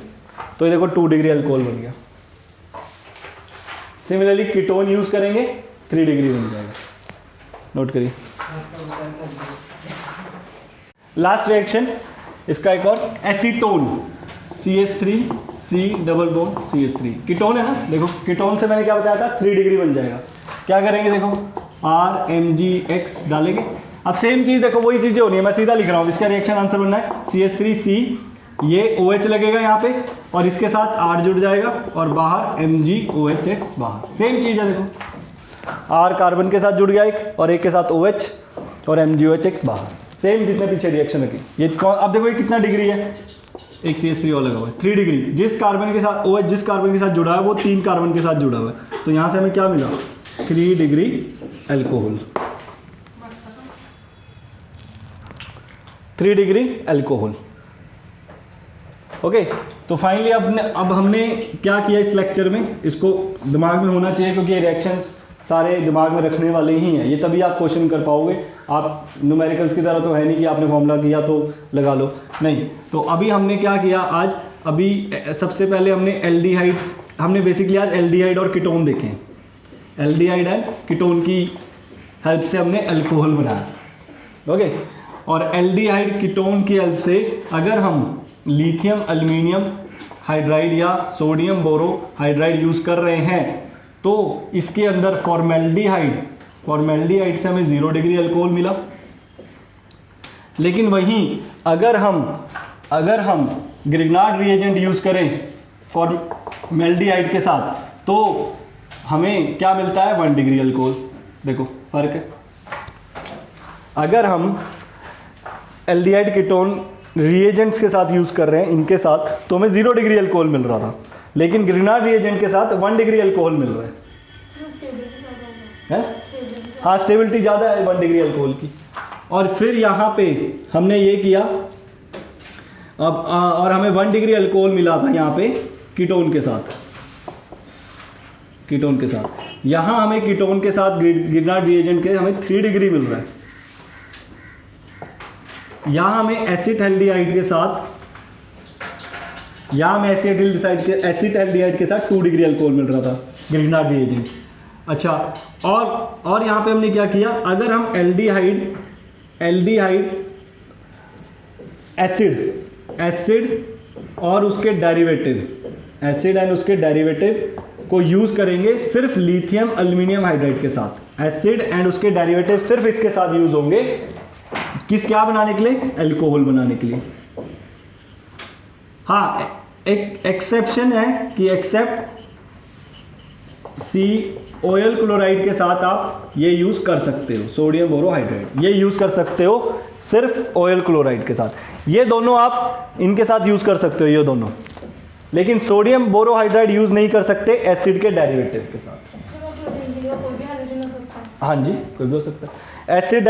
तो ये देखो 2 डिग्री अल्कोहल बन गया। सिमिलरली कीटोन यूज करेंगे 3 डिग्री बन जाएगा, नोट करिए। लास्ट रिएक्शन इसका एक और, acetone, CH3C double bond CH3, ketone है ना, देखो कीटोन से मैंने क्या बताया था, 3 डिग्री बन जाएगा। क्या करेंगे, देखो RMgX डालेंगे। अब सेम चीज़ देखो, वही चीज़ें होनी है, मैं सीधा लिख रहा हूँ, इसका रिएक्शन आंसर बनना है CH3C, ये OH लगेगा यहाँ पे और इसके साथ R जुड़ जाएगा और बाहर MgOHX बाहर, सेम चीज़ है, देखो R कार्बन के साथ जुड़ गया एक और एक के साथ OH और MgOHX बाहर, सेम जितने पीछे रिएक्शन रखी। ये अब देखो ये कितना डिग्री है, एक CH3 और लगा हुआ है, 3 डिग्री। जिस कार्बन के साथ OH जिस कार्बन के साथ जुड़ा है वो 3 कार्बन के साथ जुड़ा हुआ है, तो यहाँ से हमें क्या मिला, 3 degree alcohol, 3 degree alcohol. Okay, तो फाइनली अब हमने क्या किया इस लेक्चर में, इसको दिमाग में होना चाहिए क्योंकि ये रिएक्शंस सारे दिमाग में रखने वाले ही हैं, ये तभी आप क्वेश्चन कर पाओगे। आप न्यूमेरिकल्स की तरह तो है नहीं कि आपने फॉर्मूला किया तो लगा लो, नहीं। तो अभी हमने क्या किया आज, अभी सबसे पहले हमने एल्डिहाइड्स, हमने बेसिकली आज एल्डिहाइड और कीटोन देखे हैं, एल्डिहाइड एंड कीटोन की हेल्प से हमने अल्कोहल बनाया। ओके, और एल्डिहाइड कीटोन की हेल्प से अगर हम लिथियम एल्यूमिनियम हाइड्राइड या सोडियम बोरो हाइड्राइड यूज़ कर रहे हैं तो इसके अंदर फॉर्मेल्डिहाइड से हमें 0 डिग्री अल्कोहल मिला। लेकिन वहीं अगर हम ग्रिग्नार्ड रिएजेंट यूज़ करें फॉर्मेल्डिहाइड के साथ तो हमें क्या मिलता है, 1 डिग्री अल्कोहल। देखो फर्क है, अगर हम एल्डिहाइड कीटोन रिएजेंट्स के साथ यूज़ कर रहे हैं इनके साथ तो हमें 0 डिग्री अल्कोहल मिल रहा था, लेकिन ग्रिग्नार्ड रिएजेंट के साथ 1 डिग्री अल्कोहल मिल रहा है। हाँ, स्टेबिलिटी ज़्यादा है 1 डिग्री अल्कोहल की। और फिर यहाँ पे हमने ये किया, अब और हमें 1 डिग्री अल्कोहल मिला था यहाँ पे कीटोन के साथ, यहाँ हमें कीटोन के साथ ग्रिग्नार्ड रिएजेंट के हमें 3 डिग्री मिल रहा है। यहाँ हमें एसिटल्डिहाइड के साथ, एसिटल्डिहाइड के साथ 2 डिग्री अल्कोहल मिल रहा था ग्रिग्नार्ड रिएजेंट। अच्छा, और यहाँ पे हमने क्या किया, अगर हम एल्डिहाइड एसिड और उसके डेरिवेटिव को यूज़ करेंगे सिर्फ लिथियम एल्यूमिनियम हाइड्राइड के साथ, एसिड एंड उसके डेरिवेटिव सिर्फ इसके साथ यूज़ होंगे, क्या बनाने के लिए, अल्कोहल बनाने के लिए। हाँ, एक एक्सेप्शन है कि एक्सेप्ट COL क्लोराइड के साथ आप ये यूज़ कर सकते हो, सोडियम बोरोहाइड्राइड ये यूज़ कर सकते हो सिर्फ OL क्लोराइड के साथ, ये दोनों आप इनके साथ यूज़ कर सकते हो, ये दोनों, लेकिन सोडियम बोरोहाइड्राइड यूज़ नहीं कर सकते एसिड के डेरिवेटिव के साथ। हाँ जी, कोई भी हो सकता है। एसिड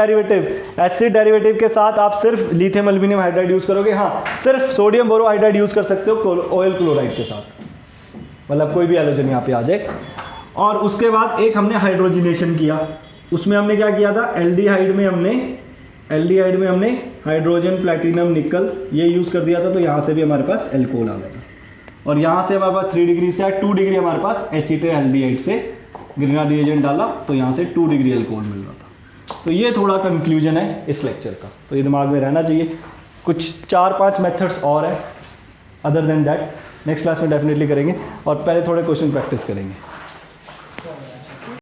डेरिवेटिव के साथ आप सिर्फ लिथियम एल्यूमिनियम हाइड्राइड यूज़ करोगे, हाँ सिर्फ सोडियम बोरोहाइड्राइड यूज़ कर सकते हो OL क्लोराइड के साथ, मतलब कोई भी हैलोजन यहाँ पे आ जाए। और उसके बाद एक हमने हाइड्रोजिनेशन किया, उसमें हमने क्या किया था, एल्डिहाइड में हमने हाइड्रोजन प्लैटिनम निकल ये यूज़ कर दिया था, तो यहाँ से भी हमारे पास अल्कोहल आ गया। और यहाँ से हमारे पास 3 डिग्री से 2 डिग्री हमारे पास एसिटल्डिहाइड से ग्रिग्नार्ड रिएजेंट डाला तो यहाँ से 2 डिग्री अल्कोहल मिल रहा था। तो ये थोड़ा कंक्लूजन है इस लेक्चर का, तो ये दिमाग में रहना चाहिए। कुछ 4-5 मेथड्स और है other than that, next class में डेफिनेटली करेंगे, और पहले थोड़े क्वेश्चन प्रैक्टिस करेंगे।